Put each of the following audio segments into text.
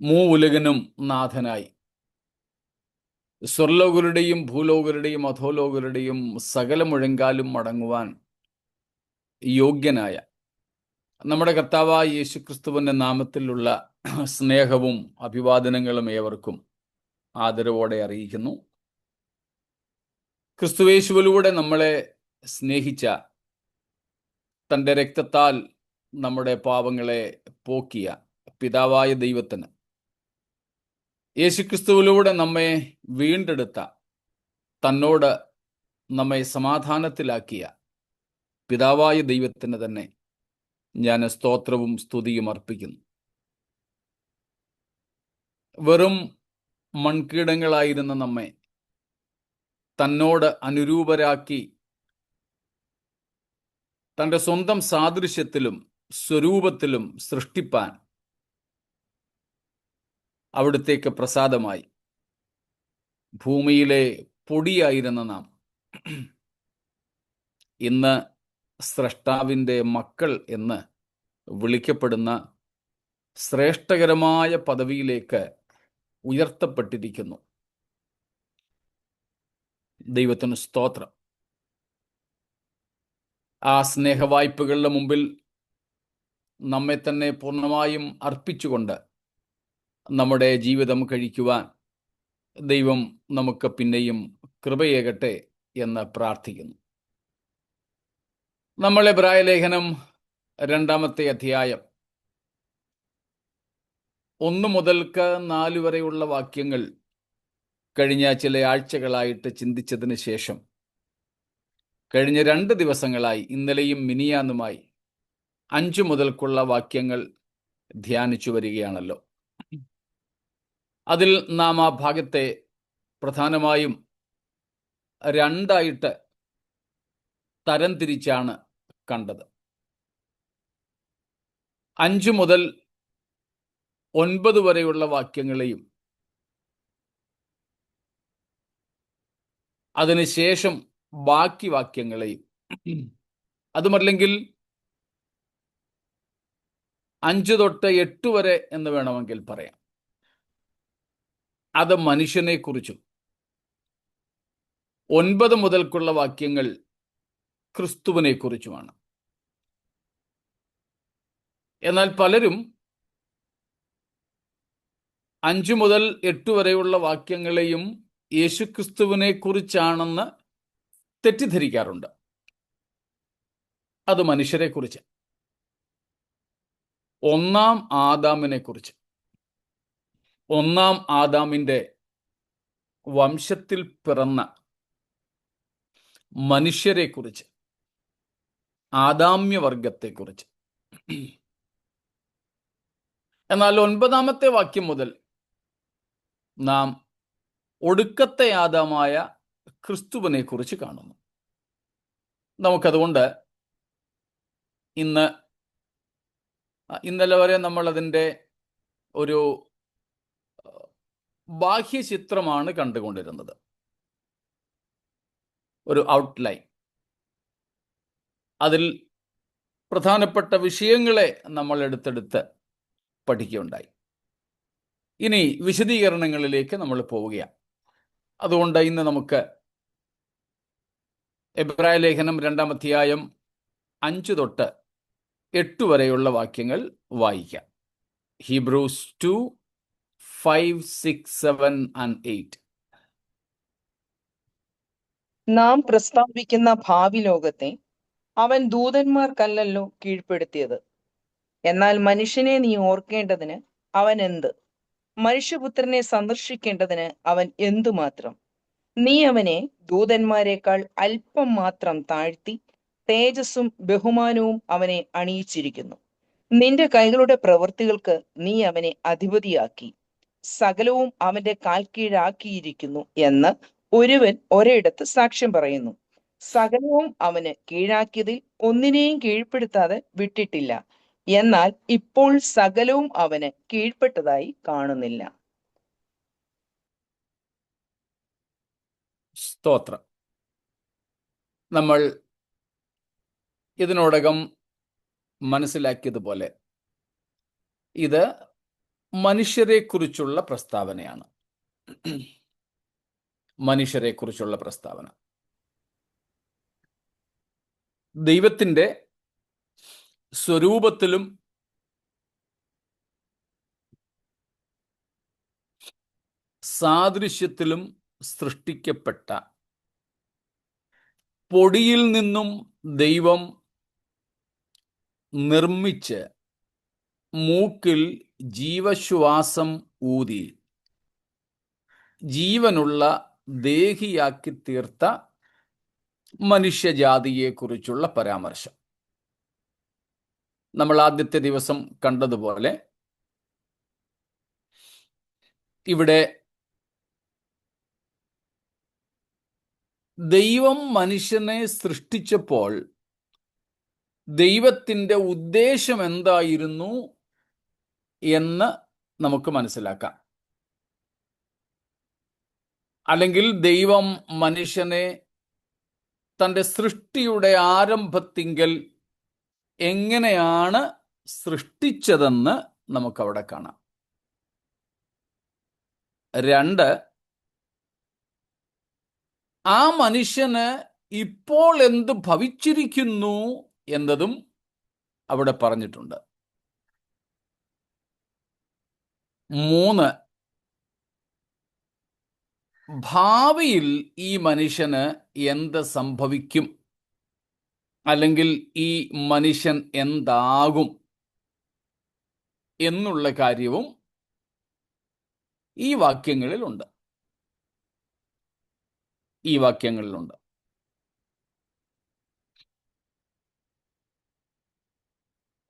മൂവുലകിനും നാഥനായി സ്വർലോകരുടെയും ഭൂലോകരുടെയും അധോലോകരുടെയും സകല മുഴങ്കാലും മടങ്ങുവാൻ യോഗ്യനായ നമ്മുടെ കർത്താവായ യേശുക്രിസ്തുവിന്റെ നാമത്തിലുള്ള സ്നേഹവും അഭിവാദനങ്ങളും ഏവർക്കും ആദരവോടെ അറിയിക്കുന്നു. ക്രിസ്തുയേശുവിലൂടെ നമ്മളെ സ്നേഹിച്ച, തൻ്റെ രക്തത്താൽ നമ്മുടെ പാപങ്ങളെ പോക്കിയ പിതാവായ ദൈവത്തിന്, യേശുക്രിസ്തുവിലൂടെ നമ്മെ വീണ്ടെടുത്ത, തന്നോട് നമ്മെ സമാധാനത്തിലാക്കിയ പിതാവായ ദൈവത്തിന് തന്നെ ഞാൻ സ്തോത്രവും സ്തുതിയും അർപ്പിക്കുന്നു. വെറും മൺകീടങ്ങളായിരുന്ന നമ്മെ തന്നോട് അനുരൂപരാക്കി തൻ്റെ സ്വന്തം സാദൃശ്യത്തിലും സ്വരൂപത്തിലും സൃഷ്ടിപ്പാൻ അവിടുത്തേക്ക് പ്രസാദമായി. ഭൂമിയിലെ പൊടിയായിരുന്ന നാം ഇന്ന് സ്രഷ്ടാവിൻ്റെ മക്കൾ എന്ന് വിളിക്കപ്പെടുന്ന ശ്രേഷ്ഠകരമായ പദവിയിലേക്ക് ഉയർത്തപ്പെട്ടിരിക്കുന്നു. ദൈവത്തിന് സ്തോത്രം. ആ സ്നേഹവായ്പകളുടെ മുമ്പിൽ നമ്മെ തന്നെ പൂർണ്ണമായും അർപ്പിച്ചുകൊണ്ട് നമ്മുടെ ജീവിതം കഴിക്കുവാൻ ദൈവം നമുക്ക് പിന്നെയും കൃപയേകട്ടെ എന്ന് പ്രാർത്ഥിക്കുന്നു. നമ്മൾ എബ്രായ ലേഖനം 2-ാമത്തെ അധ്യായം 1 മുതൽക്ക് 4 വരെയുള്ള വാക്യങ്ങൾ കഴിഞ്ഞ ചില ആഴ്ചകളായിട്ട് ചിന്തിച്ചതിന് ശേഷം കഴിഞ്ഞ 2 ദിവസങ്ങളായി, ഇന്നലെയും മിനിയാന്നുമായി 5 മുതൽക്കുള്ള വാക്യങ്ങൾ ധ്യാനിച്ചു വരികയാണല്ലോ. അതിൽ നാം ആ ഭാഗത്തെ പ്രധാനമായും 2ആയിട്ട് തരംതിരിച്ചാണ് കണ്ടത്. 5 മുതൽ 9 വരെയുള്ള വാക്യങ്ങളെയും അതിനുശേഷം ബാക്കി വാക്യങ്ങളെയും, അതുമല്ലെങ്കിൽ 5 തൊട്ട് 8 വരെ എന്ന് വേണമെങ്കിൽ പറയാം, അത് മനുഷ്യനെ കുറിച്ചും 9 മുതൽക്കുള്ള വാക്യങ്ങൾ ക്രിസ്തുവിനെ കുറിച്ചുമാണ്. എന്നാൽ പലരും 5 മുതൽ 8 വരെയുള്ള വാക്യങ്ങളെയും യേശുക്രിസ്തുവിനെ കുറിച്ചാണെന്ന് തെറ്റിദ്ധരിക്കാറുണ്ട്. അത് മനുഷ്യരെ കുറിച്ച്, 1-ാം ആദാമിനെ കുറിച്ച്, 1-ാം ആദാമിൻ്റെ വംശത്തിൽ പിറന്ന മനുഷ്യരെ കുറിച്ച്, ആദാമ്യവർഗത്തെക്കുറിച്ച്. എന്നാൽ 9-ാമത്തെ വാക്യം മുതൽ നാം ഒടുക്കത്തെ ആദാമായ ക്രിസ്തുവിനെ കുറിച്ച് കാണുന്നു. നമുക്കതുകൊണ്ട് ഇന്നലെ വരെ നമ്മൾ അതിൻ്റെ ഒരു ബാഹ്യചിത്രമാണ് കണ്ടുകൊണ്ടിരുന്നത്, ഒരു ഔട്ട്ലൈൻ. അതിൽ പ്രധാനപ്പെട്ട വിഷയങ്ങളെ നമ്മൾ എടുത്തെടുത്ത് പഠിക്കുകയുണ്ടായി. ഇനി വിശദീകരണങ്ങളിലേക്ക് നമ്മൾ പോവുകയാണ്. അതുകൊണ്ട് ഇന്ന് നമുക്ക് എബ്രായ ലേഖനം 2-ാം അധ്യായം 5 തൊട്ട് 8 വരെയുള്ള വാക്യങ്ങൾ വായിക്കാം. Hebrews 2:5, 6, 7 and 8. നാം പ്രസ്താവിക്കുന്ന ഭാവി ലോകത്തെ അവൻ ദൂതന്മാർക്കല്ലല്ലോ കീഴ്പ്പെടുത്തിയത്. എന്നാൽ മനുഷ്യനെ നീ ഓർക്കേണ്ടതിന് അവൻ എന്ത്? മനുഷ്യപുത്രനെ സന്ദർശിക്കേണ്ടതിന് അവൻ എന്തുമാത്രം? നീ അവനെ ദൂതന്മാരെക്കാൾ അല്പം മാത്രം താഴ്ത്തി തേജസ്സും ബഹുമാനവും അവനെ അണിയിച്ചിരിക്കുന്നു. നിന്റെ കൈകളുടെ പ്രവൃത്തികൾക്ക് നീ അവനെ അധിപതിയാക്കി സകലവും അവന്റെ കാൽ കീഴാക്കിയിരിക്കുന്നു എന്ന് ഒരുവൻ ഒരിടത്ത് സാക്ഷ്യം പറയുന്നു. സകലവും അവന് കീഴാക്കിയതിൽ ഒന്നിനെയും കീഴ്പ്പെടുത്താതെ വിട്ടിട്ടില്ല. എന്നാൽ ഇപ്പോൾ സകലവും അവന് കീഴ്പ്പെട്ടതായി കാണുന്നില്ല. സ്തോത്രം. നമ്മൾ ഇതിനോടകം മനസ്സിലാക്കിയതുപോലെ ഇത് മനുഷ്യരെക്കുറിച്ചുള്ള പ്രസ്താവനയാണ്. മനുഷ്യരെക്കുറിച്ചുള്ള പ്രസ്താവന. ദൈവത്തിൻ്റെ സ്വരൂപത്തിലും സാദൃശ്യത്തിലും സൃഷ്ടിക്കപ്പെട്ട പൊടിയിൽ നിന്നും ദൈവം നിർമ്മിച്ച് മൂക്കിൽ ജീവശ്വാസം ഊതി ജീവനുള്ള ദേഹിയാക്കി തീർത്ത മനുഷ്യജാതിയെക്കുറിച്ചുള്ള പരാമർശം. നമ്മൾ ആദ്യത്തെ ദിവസം കണ്ടതുപോലെ ഇവിടെ ദൈവം മനുഷ്യനെ സൃഷ്ടിച്ചപ്പോൾ ദൈവത്തിൻ്റെ ഉദ്ദേശം എന്തായിരുന്നു എന്ന് നമുക്ക് മനസ്സിലാക്കാം. അല്ലെങ്കിൽ ദൈവം മനുഷ്യനെ തൻ്റെ സൃഷ്ടിയുടെ ആരംഭത്തിങ്കൽ എങ്ങനെയാണ് സൃഷ്ടിച്ചതെന്ന് നമുക്കവിടെ കാണാം. 2, ആ മനുഷ്യന് ഇപ്പോൾ എന്ത് ഭവിച്ചിരിക്കുന്നു എന്നതും അവിടെ പറഞ്ഞിട്ടുണ്ട്. 3, ഭാവിയിൽ ഈ മനുഷ്യന് എന്ത് സംഭവിക്കും, അല്ലെങ്കിൽ ഈ മനുഷ്യൻ എന്താകും എന്നുള്ള കാര്യവും ഈ വാക്യങ്ങളിലുണ്ട്.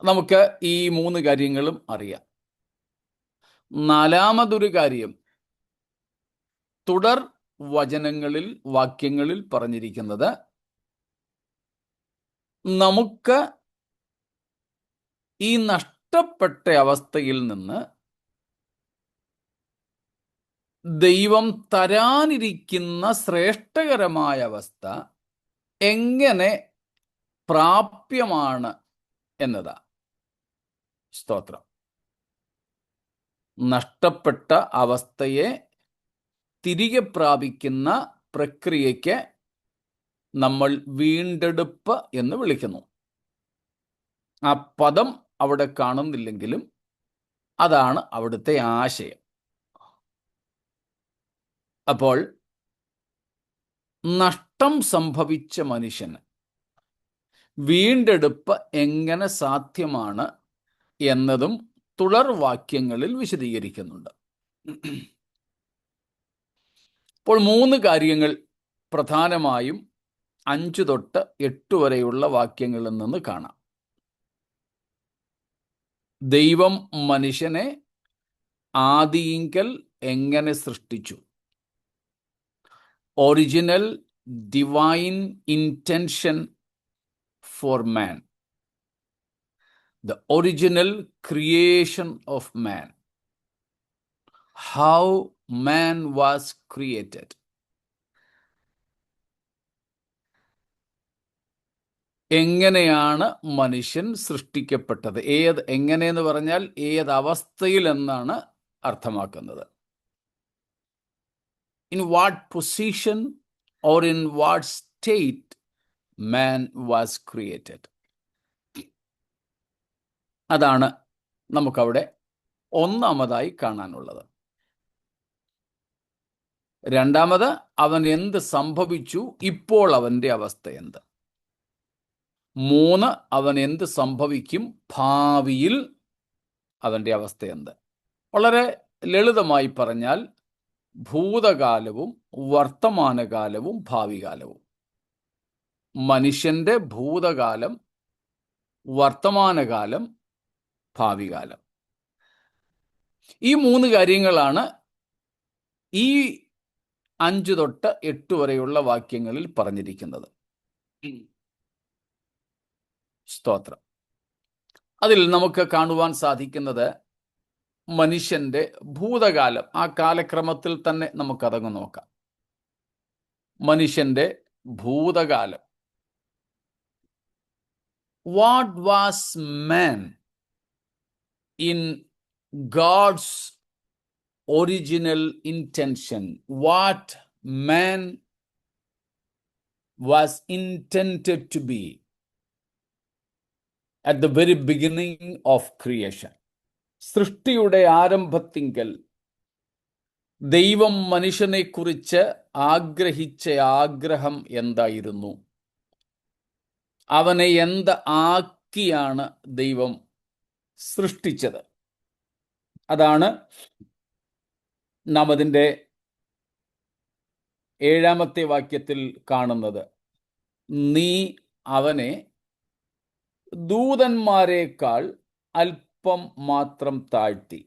നമുക്ക് ഈ 3 കാര്യങ്ങളും അറിയാം. 4മതൊരു കാര്യം തുടർ വചനങ്ങളിൽ, വാക്യങ്ങളിൽ പറഞ്ഞിരിക്കുന്നത്, നമുക്ക് ഈ നഷ്ടപ്പെട്ട അവസ്ഥയിൽ നിന്ന് ദൈവം തരാനിരിക്കുന്ന ശ്രേഷ്ഠകരമായ അവസ്ഥ എങ്ങനെ പ്രാപ്യമാണ് എന്നതാ. സ്തോത്രം. നഷ്ടപ്പെട്ട അവസ്ഥയെ തിരികെ പ്രാപിക്കുന്ന പ്രക്രിയയ്ക്ക് നമ്മൾ വീണ്ടെടുപ്പ് എന്ന് വിളിക്കുന്നു. ആ പദം അവിടെ കാണുന്നില്ലെങ്കിലും അതാണ് അവിടുത്തെ ആശയം. അപ്പോൾ നഷ്ടം സംഭവിച്ച മനുഷ്യന് വീണ്ടെടുപ്പ് എങ്ങനെ സാധ്യമാണ് എന്നതും തുടർ വാക്യങ്ങളിൽ വിശദീകരിക്കുന്നുണ്ട്. അപ്പോൾ 3 കാര്യങ്ങൾ പ്രധാനമായും 5 തൊട്ട് 8 വരെയുള്ള വാക്യങ്ങളിൽ നിന്ന് കാണാം. ദൈവം മനുഷ്യനെ ആദിയിങ്കൽ എങ്ങനെ സൃഷ്ടിച്ചു, original divine intention four man, the original creation of man, how man was created. എങ്ങനെയാണ് മനുഷ്യൻ സൃഷ്ടിക്കപ്പെട്ടത്? എങ്ങനെയെന്ന് പറഞ്ഞാൽ ഏത് അവസ്ഥയിൽ എന്നാണ് അർത്ഥമാക്കുന്നത്. In what position or in what state man was created. അതാണ് നമുക്കവിടെ ഒന്നാമതായി കാണാനുള്ളത്. 2, അവൻ എന്ത് സംഭവിച്ചു, ഇപ്പോൾ അവൻ്റെ അവസ്ഥ എന്ത്. 3, അവൻ എന്ത് സംഭവിക്കും, ഭാവിയിൽ അവൻ്റെ അവസ്ഥ എന്ത്. വളരെ ലളിതമായി പറഞ്ഞാൽ ഭൂതകാലവും വർത്തമാനകാലവും ഭാവികാലവും. മനുഷ്യൻ്റെ ഭൂതകാലം, വർത്തമാനകാലം, ഭാവികാലം. ഈ 3 കാര്യങ്ങളാണ് ഈ 5 തൊട്ട് 8 വരെയുള്ള വാക്യങ്ങളിൽ പറഞ്ഞിരിക്കുന്നത്. സ്തോത്രം. അതിൽ നമുക്ക് കാണുവാൻ സാധിക്കുന്നത് മനുഷ്യന്റെ ഭൂതകാലം. ആ കാലക്രമത്തിൽ തന്നെ നമുക്കതങ്ങ് നോക്കാം. മനുഷ്യന്റെ ഭൂതകാലം. What was man in God's original intention, what man was intended to be at the very beginning of creation. സൃഷ്ടിയുടെ ആരംഭത്തിങ്കൽ ദൈവം മനുഷ്യനെക്കുറിച്ച് ആഗ്രഹിച്ച ആഗ്രഹം എന്തായിരുന്നു? അവനെ എന്ത് ആക്കിയാണ് ദൈവം സൃഷ്ടിച്ചത്? അതാണ് നാം അതിൻ്റെ 7-ാമത്തെ വാക്യത്തിൽ കാണുന്നത്. നീ അവനെ ദൂതന്മാരെക്കാൾ അല്പം മാത്രം താഴ്ത്തി,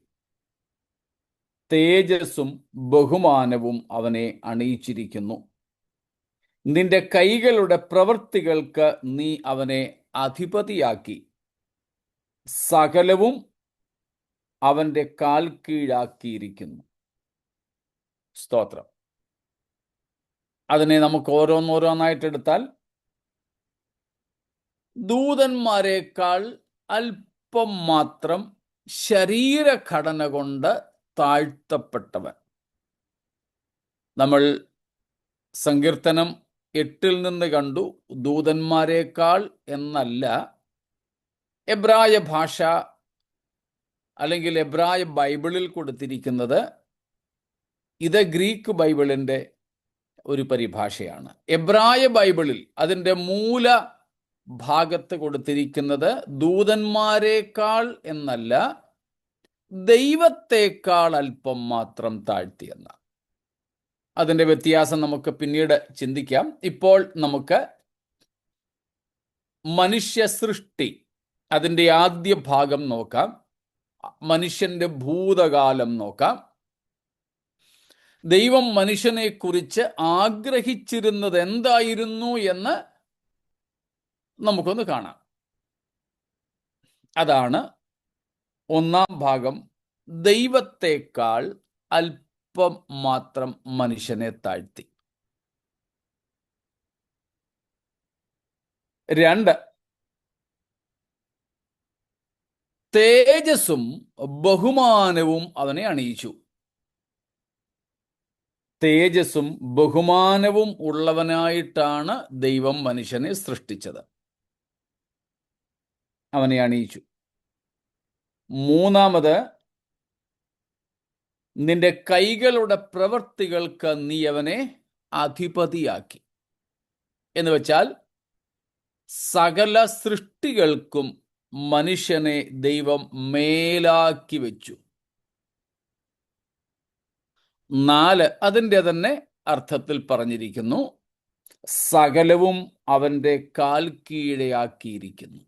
തേജസ്സും ബഹുമാനവും അവനെ അണിയിച്ചിരിക്കുന്നു. നിന്റെ കൈകളുടെ പ്രവൃത്തികൾക്ക് നീ അവനെ അധിപതിയാക്കി, സകലവും അവന്റെ കാൽ കീഴാക്കിയിരിക്കുന്നു. സ്തോത്രം. അതിനെ നമുക്ക് ഓരോന്നോരോന്നായിട്ടെടുത്താൽ, ദൂതന്മാരെക്കാൾ അല്പം മാത്രം ശരീരഘടന കൊണ്ട് താഴ്ത്തപ്പെട്ടവൻ. നമ്മൾ സങ്കീർത്തനം 8 നിന്ന് കണ്ടു, ദൂതന്മാരെക്കാൾ എന്നല്ല. എബ്രായ ഭാഷ അല്ലെങ്കിൽ എബ്രായ ബൈബിളിൽ കൊടുത്തിരിക്കുന്നത്, ഇത് ഗ്രീക്ക് ബൈബിളിൻ്റെ ഒരു പരിഭാഷയാണ്. എബ്രായ ബൈബിളിൽ അതിൻ്റെ മൂല ഭാഗത്ത് കൊടുത്തിരിക്കുന്നത് ദൂതന്മാരെക്കാൾ എന്നല്ല, ദൈവത്തെക്കാൾ അല്പം മാത്രം താഴ്ത്തിയെന്ന. അതിൻ്റെ വ്യത്യാസം നമുക്ക് പിന്നീട് ചിന്തിക്കാം. ഇപ്പോൾ നമുക്ക് മനുഷ്യ സൃഷ്ടി, അതിൻ്റെ ആദ്യ ഭാഗം നോക്കാം. മനുഷ്യന്റെ ഭൂതകാലം നോക്കാം. ദൈവം മനുഷ്യനെക്കുറിച്ച് ആഗ്രഹിച്ചിരുന്നത് എന്തായിരുന്നു എന്ന് നമുക്കൊന്ന് കാണാം. അതാണ് 1-ാം ഭാഗം. ദൈവത്തെക്കാൾ അല്പം മാത്രം മനുഷ്യനെ താഴ്ത്തി. 2, തേജസ്സും ബഹുമാനവും അവനെ അണിയിച്ചു. തേജസ്സും ബഹുമാനവും ഉള്ളവനായിട്ടാണ് ദൈവം മനുഷ്യനെ സൃഷ്ടിച്ചത്. അവനെ അണിയിച്ചു. 3-ാമത്, നിന്റെ കൈകളുടെ പ്രവൃത്തികൾക്ക് നീ അവനെ അധിപതിയാക്കി. എന്ന് വെച്ചാൽ സകല സൃഷ്ടികൾക്കും മനുഷ്യനെ ദൈവം മേലാക്കി വെച്ചു. 4, അതിൻ്റെ തന്നെ അർത്ഥത്തിൽ പറഞ്ഞിരിക്കുന്നു, സകലവും അവന്റെ കാൽ കീഴെയാക്കിയിരിക്കുന്നു.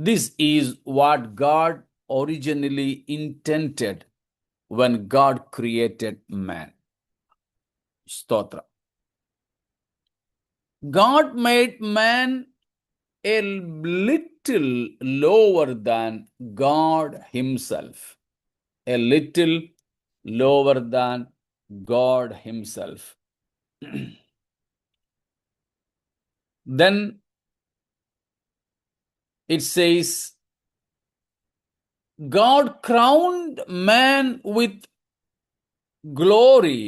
This is what God originally intended when God created man. സ്തോത്രം. God made man a little lower than God himself. A little lower than God himself. Then it says, God crowned man with glory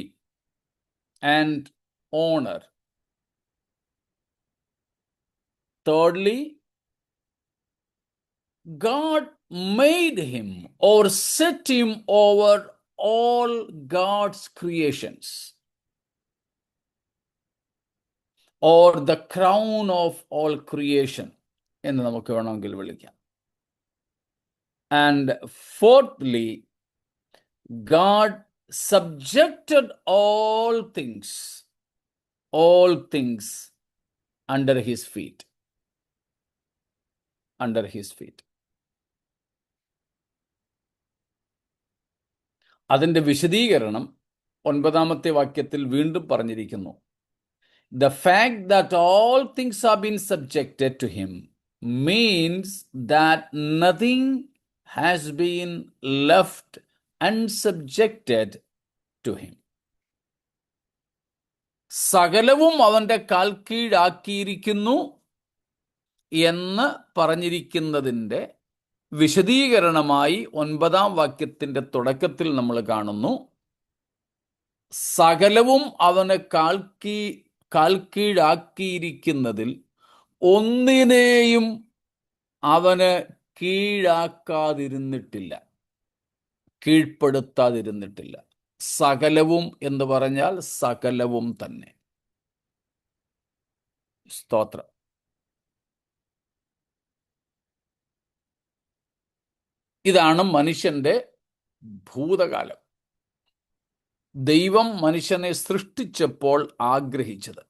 and honor. Thirdly, God made him or set him over all God's creations, or the crown of all creation എന്ന് നമുക്ക് വേണമെങ്കിൽ വിളിക്കാം. And fourthly, God subjected all things under his feet. Under his feet. അതിൻ്റെ വിശദീകരണം 9-ാമത്തെ വാക്യത്തിൽ വീണ്ടും പറഞ്ഞിരിക്കുന്നു. The fact that all things have been subjected to him means that nothing has been left unsubjected to him. സകലവും അവന്റെ കാൽ കീഴാക്കിയിരിക്കുന്നു എന്ന് പറഞ്ഞിരിക്കുന്നതിൻ്റെ വിശദീകരണമായി 9-ാം വാക്യത്തിന്റെ തുടക്കത്തിൽ നമ്മൾ കാണുന്നു, സകലവും അവന് കാൽക്കീഴാക്കിയിരിക്കുന്നതിൽ ഒന്നിനെയും അവന് കീഴ്പ്പെടുത്താതിരുന്നിട്ടില്ല. സകലവും എന്ന് പറഞ്ഞാൽ സകലവും തന്നെ. സ്തോത്രം. ഇതാണ് മനുഷ്യന്റെ ഭൂതകാലം. ദൈവം മനുഷ്യനെ സൃഷ്ടിച്ചപ്പോൾ ആഗ്രഹിച്ചത്,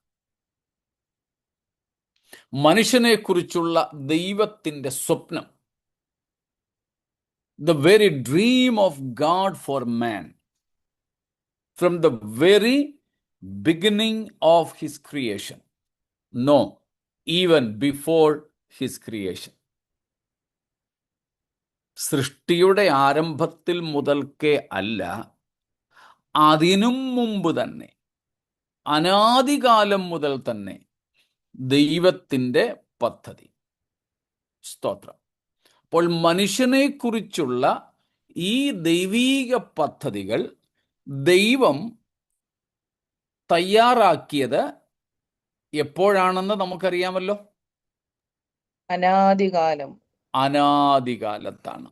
മനുഷ്യനെ കുറിച്ചുള്ള ദൈവത്തിന്റെ സ്വപ്നം, the very dream of God for man, from the very beginning of his creation. No, even before his creation. സൃഷ്ടിയുടെ ആരംഭത്തിൽ മുതൽക്കേ അല്ല, അതിനും മുമ്പ് തന്നെ, അനാദികാലം മുതൽ തന്നെ ദൈവത്തിൻ്റെ പദ്ധതി. സ്തോത്രം. അപ്പോൾ മനുഷ്യനെ കുറിച്ചുള്ള ഈ ദൈവീക പദ്ധതികൾ ദൈവം തയ്യാറാക്കിയത് എപ്പോഴാണെന്ന് നമുക്കറിയാമല്ലോ. അനാദികാലത്താണ്.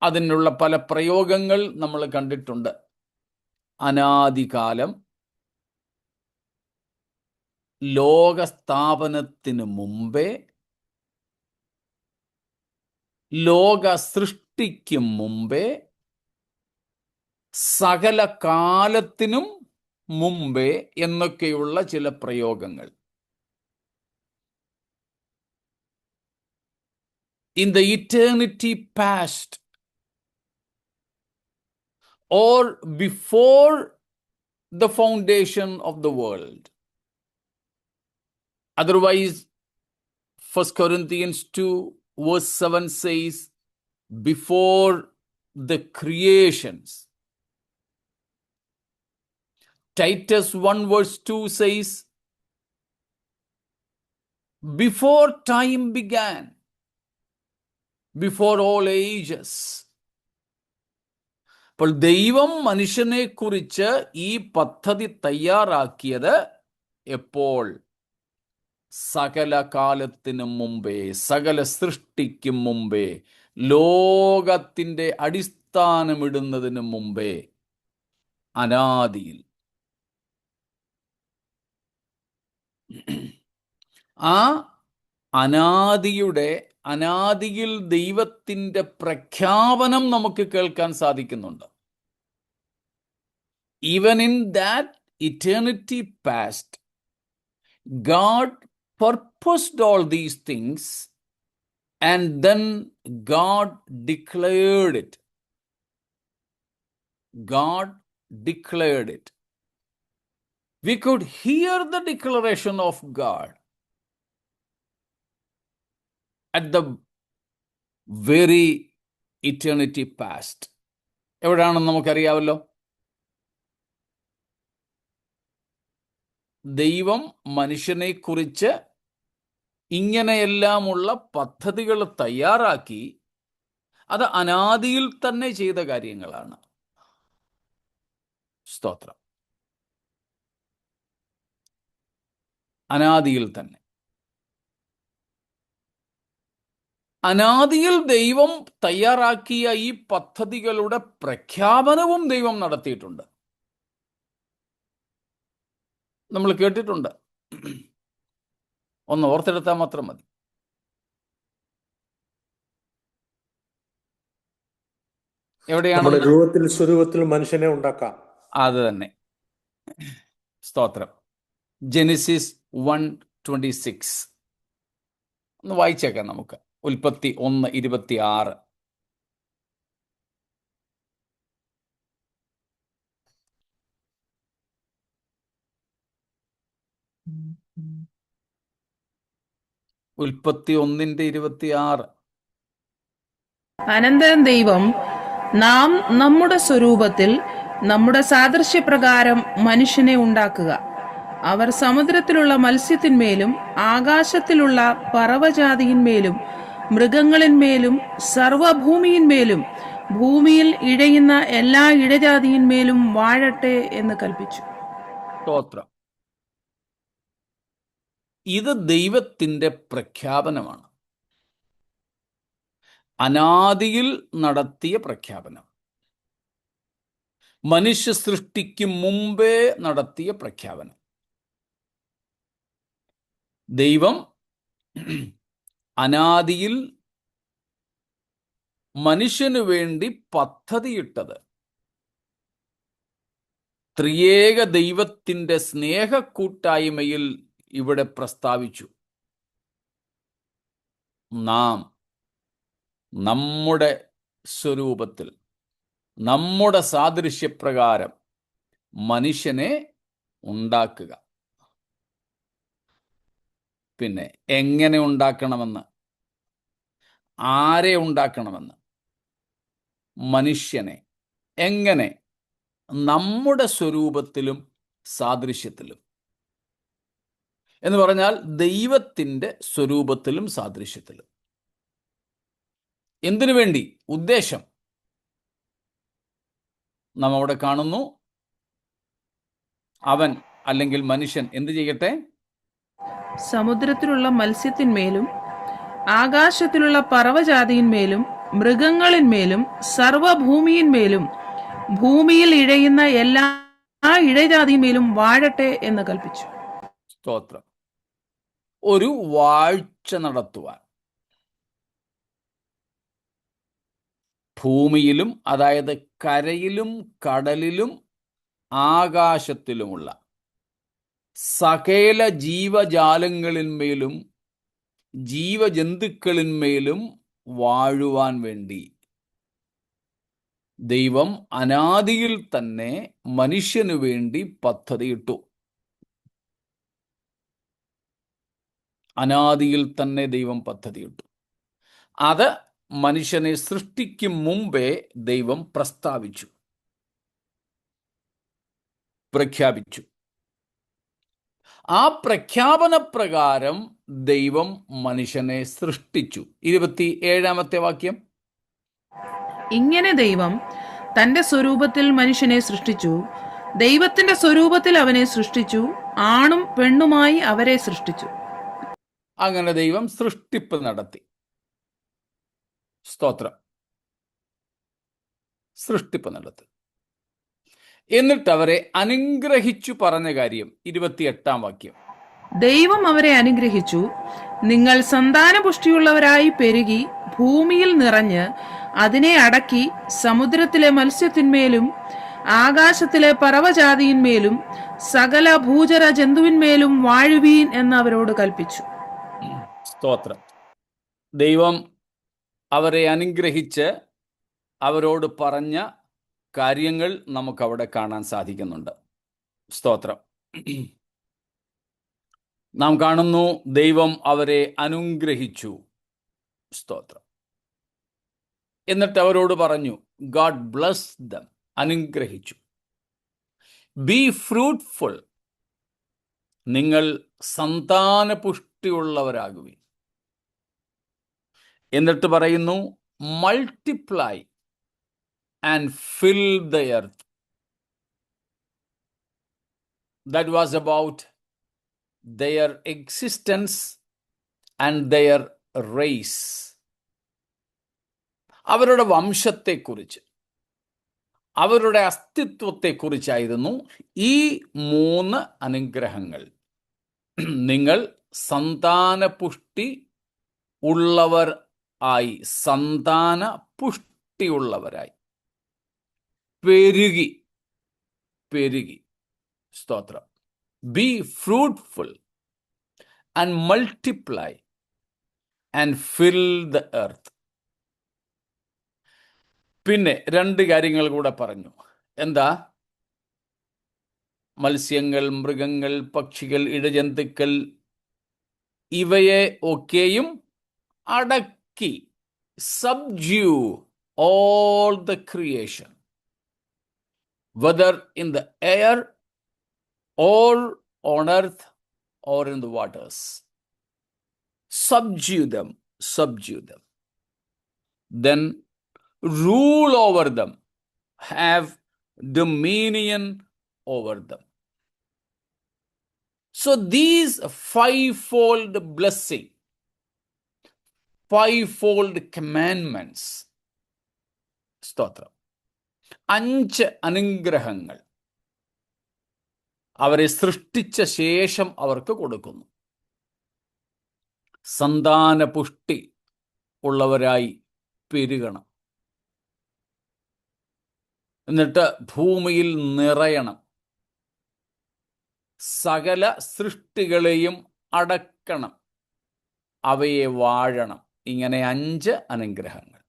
അതിനുള്ള പല പ്രയോഗങ്ങൾ നമ്മൾ കണ്ടിട്ടുണ്ട്. അനാദികാലം, ലോകസ്ഥാപനത്തിന് മുമ്പേ, ലോക സൃഷ്ടിക്ക് മുമ്പേ, സകല കാലത്തിനും മുമ്പേ എന്നൊക്കെയുള്ള ചില പ്രയോഗങ്ങൾ. In the eternity past, or before the foundation of the world. Otherwise, 1 Corinthians 2 verse 7 says, before the creations. Titus 1 verse 2 says, before time began, before all ages. അപ്പോൾ ദൈവം മനുഷ്യനെ കുറിച്ച് ഈ പദ്ധതി തയ്യാറാക്കിയത് എപ്പോൾ? സകല കാലത്തിനും മുമ്പേ, സകല സൃഷ്ടിക്കും മുമ്പേ, ലോകത്തിൻ്റെ അടിസ്ഥാനമിടുന്നതിന് മുമ്പേ, അനാദിയിൽ. ആ അനാദിയിൽ ദൈവത്തിൻ്റെ പ്രഖ്യാപനം നമുക്ക് കേൾക്കാൻ സാധിക്കുന്നുണ്ട്. Even in that eternity past, God purposed all these things and then God declared it. God declared it. We could hear the declaration of God at the very eternity past. എവിടെയാണെന്ന് നമുക്കറിയാമല്ലോ. ദൈവം മനുഷ്യനെ കുറിച്ച് ഇങ്ങനെയെല്ലാമുള്ള പദ്ധതികൾ തയ്യാറാക്കി. അത് അനാദിയിൽ തന്നെ ചെയ്ത കാര്യങ്ങളാണ്. സ്തോത്രം. അനാദിയിൽ തന്നെ. അനാദിയിൽ ദൈവം തയ്യാറാക്കിയ ഈ പദ്ധതികളുടെ പ്രഖ്യാപനവും ദൈവം നടത്തിയിട്ടുണ്ട്. നമ്മൾ കേട്ടിട്ടുണ്ട്. ഒന്ന് ഓർത്തെടുത്താൽ മാത്രം മതി. എവിടെയാണ്? രൂപത്തിൽ സ്വരൂപത്തിൽ മനുഷ്യനെ ഉണ്ടാക്കാം. അത് തന്നെ. സ്തോത്രം. ജെനിസിസ് 1:26 ഒന്ന് വായിച്ചേക്കാം നമുക്ക്. ഉൽപ്പത്തി 1:26. ഉൽപ്പത്തി 1:26. അനന്തരം ദൈവം, നാം നമ്മുടെ സ്വരൂപത്തിൽ നമ്മുടെ സാദൃശ്യപ്രകാരം മനുഷ്യനെ ഉണ്ടാക്കുക, അവർ സമുദ്രത്തിലുള്ള മത്സ്യത്തിന്മേലും ആകാശത്തിലുള്ള പറവജാതിയിന്മേലും മൃഗങ്ങളിന്മേലും സർവഭൂമിയിന്മേലും ഭൂമിയിൽ ഇഴയുന്ന എല്ലാ ഇഴജാതിയിന്മേലും വാഴട്ടെ എന്ന് കൽപ്പിച്ചു. സ്തോത്രം. ഇത് ദൈവത്തിൻ്റെ പ്രഖ്യാപനമാണ്. അനാദിയിൽ നടത്തിയ പ്രഖ്യാപനം, മനുഷ്യ സൃഷ്ടിക്ക് മുമ്പേ നടത്തിയ പ്രഖ്യാപനം. ദൈവം അനാദിയിൽ മനുഷ്യനു വേണ്ടി പദ്ധതിയിട്ടത് ത്രിയേക ദൈവത്തിൻ്റെ സ്നേഹക്കൂട്ടായ്മയിൽ ഇവിടെ പ്രസ്താവിച്ചു. നാം നമ്മുടെ സ്വരൂപത്തിൽ, നമ്മുടെ സാദൃശ്യപ്രകാരം മനുഷ്യനെ ഉണ്ടാക്കുക. പിന്നെ എങ്ങനെ ഉണ്ടാക്കണമെന്ന്, ആരെ ഉണ്ടാക്കണമെന്ന്, മനുഷ്യനെ എങ്ങനെ? നമ്മുടെ സ്വരൂപത്തിലും സാദൃശ്യത്തിലും എന്ന് പറഞ്ഞാൽ ദൈവത്തിൻ്റെ സ്വരൂപത്തിലും സാദൃശ്യത്തിലും. എന്തിനു വേണ്ടി? ഉദ്ദേശം നാം അവിടെ കാണുന്നു. അവൻ അല്ലെങ്കിൽ മനുഷ്യൻ എന്ത് ചെയ്യട്ടെ? സമുദ്രത്തിലുള്ള മത്സ്യത്തിന്മേലും ആകാശത്തിലുള്ള പറവജാതിയിന്മേലും മൃഗങ്ങളിന്മേലും സർവഭൂമിയിന്മേലും ഭൂമിയിൽ ഇഴയുന്ന എല്ലാ ഇഴജാതിയിന്മേലും വാഴട്ടെ എന്ന് കൽപ്പിച്ചു. സ്തോത്രം. ഒരു വാഴ്ച നടത്തുവാൻ ഭൂമിയിലും, അതായത് കരയിലും കടലിലും ആകാശത്തിലുമുള്ള സകല ജീവജാലങ്ങളിന്മേലും ജീവജന്തുക്കളിന്മേലും വാഴുവാൻ വേണ്ടി ദൈവം അനാദിയിൽ തന്നെ മനുഷ്യനു വേണ്ടി പദ്ധതിയിട്ടു. അനാദിയിൽ തന്നെ ദൈവം പദ്ധതിയിട്ടു. അത് മനുഷ്യനെ സൃഷ്ടിക്കും മുമ്പേ ദൈവം പ്രസ്താവിച്ചു, പ്രഖ്യാപിച്ചു. ആ പ്രഖ്യാപന പ്രകാരം ദൈവം മനുഷ്യനെ സൃഷ്ടിച്ചു. 27-ാമത്തെ വാക്യം. ഇങ്ങനെ ദൈവം തന്റെ സ്വരൂപത്തിൽ മനുഷ്യനെ സൃഷ്ടിച്ചു, ദൈവത്തിന്റെ സ്വരൂപത്തിൽ അവനെ സൃഷ്ടിച്ചു, ആണും പെണ്ണുമായി അവരെ സൃഷ്ടിച്ചു. അങ്ങനെ ദൈവം സൃഷ്ടിപ്പ് നടത്തി. സ്തോത്രം. സൃഷ്ടിപ്പ് നടത്തി. എന്നിട്ട് അവരെ അനുഗ്രഹിച്ചു പറഞ്ഞ കാര്യം 28-ാം വാക്യം. ദൈവം അവരെ അനുഗ്രഹിച്ചു, നിങ്ങൾ സന്താനപുഷ്ടിയുള്ളവരായി പെരുകി ഭൂമിയിൽ നിറഞ്ഞ് അതിനെ അടക്കി സമുദ്രത്തിലെ മത്സ്യത്തിന്മേലും ആകാശത്തിലെ പറവജാതിയിന്മേലും സകല ഭൂചര ജന്തുവിന്മേലും വാഴുവീൻ എന്ന് അവരോട് കൽപ്പിച്ചു. സ്തോത്രം. ദൈവം അവരെ അനുഗ്രഹിച്ച് അവരോട് പറഞ്ഞ കാര്യങ്ങൾ നമുക്കവിടെ കാണാൻ സാധിക്കുന്നുണ്ട്. സ്തോത്രം. നാം കാണുന്നു, ദൈവം അവരെ അനുഗ്രഹിച്ചു. സ്തോത്രം. എന്നിട്ട് അവരോട് പറഞ്ഞു, ഗാഡ് ബ്ലസ് ദം, അനുഗ്രഹിച്ചു. ബി ഫ്രൂട്ട്ഫുൾ, നിങ്ങൾ സന്താനപുഷ്ടിയുള്ളവരാകുവിൻ. എന്നിട്ട് പറയുന്നു, multiply and fill the earth. That was about their existence and their race. അവരുടെ വംശത്തെക്കുറിച്ച്, അവരുടെ അസ്തിത്വത്തെക്കുറിച്ചായിരുന്നു ഈ 3 അനുഗ്രഹങ്ങൾ. നിങ്ങൾ സന്താനപുഷ്ടി ഉള്ളവർ ആയി, സന്താന പുഷ്ടിയുള്ളവരായി, പെരുകി പെരുകി. സ്തോത്രം. Be fruitful and multiply and fill the earth. പിന്നെ 2 കാര്യങ്ങൾ കൂടെ പറഞ്ഞു. എന്താ? മത്സ്യങ്ങൾ, മൃഗങ്ങൾ, പക്ഷികൾ, ഇഴജന്തുക്കൾ ഇവയെ ഒക്കെയും അടക്കി. Subdue all the creation, whether in the air or on earth or in the waters. Subdue them, subdue them, then rule over them, have dominion over them. So these fivefold blessing, fivefold commandments, സ്തോത്രം, 5 അനുഗ്രഹങ്ങൾ അവരെ സൃഷ്ടിച്ച ശേഷം അവർക്ക് കൊടുക്കുന്നു. സന്താനപുഷ്ടി ഉള്ളവരായി പെരുകണം, എന്നിട്ട് ഭൂമിയിൽ നിറയണം, സകല സൃഷ്ടികളെയും അടക്കണം, അവയെ വാഴണം. ഇങ്ങനെ 5 അനുഗ്രഹങ്ങൾ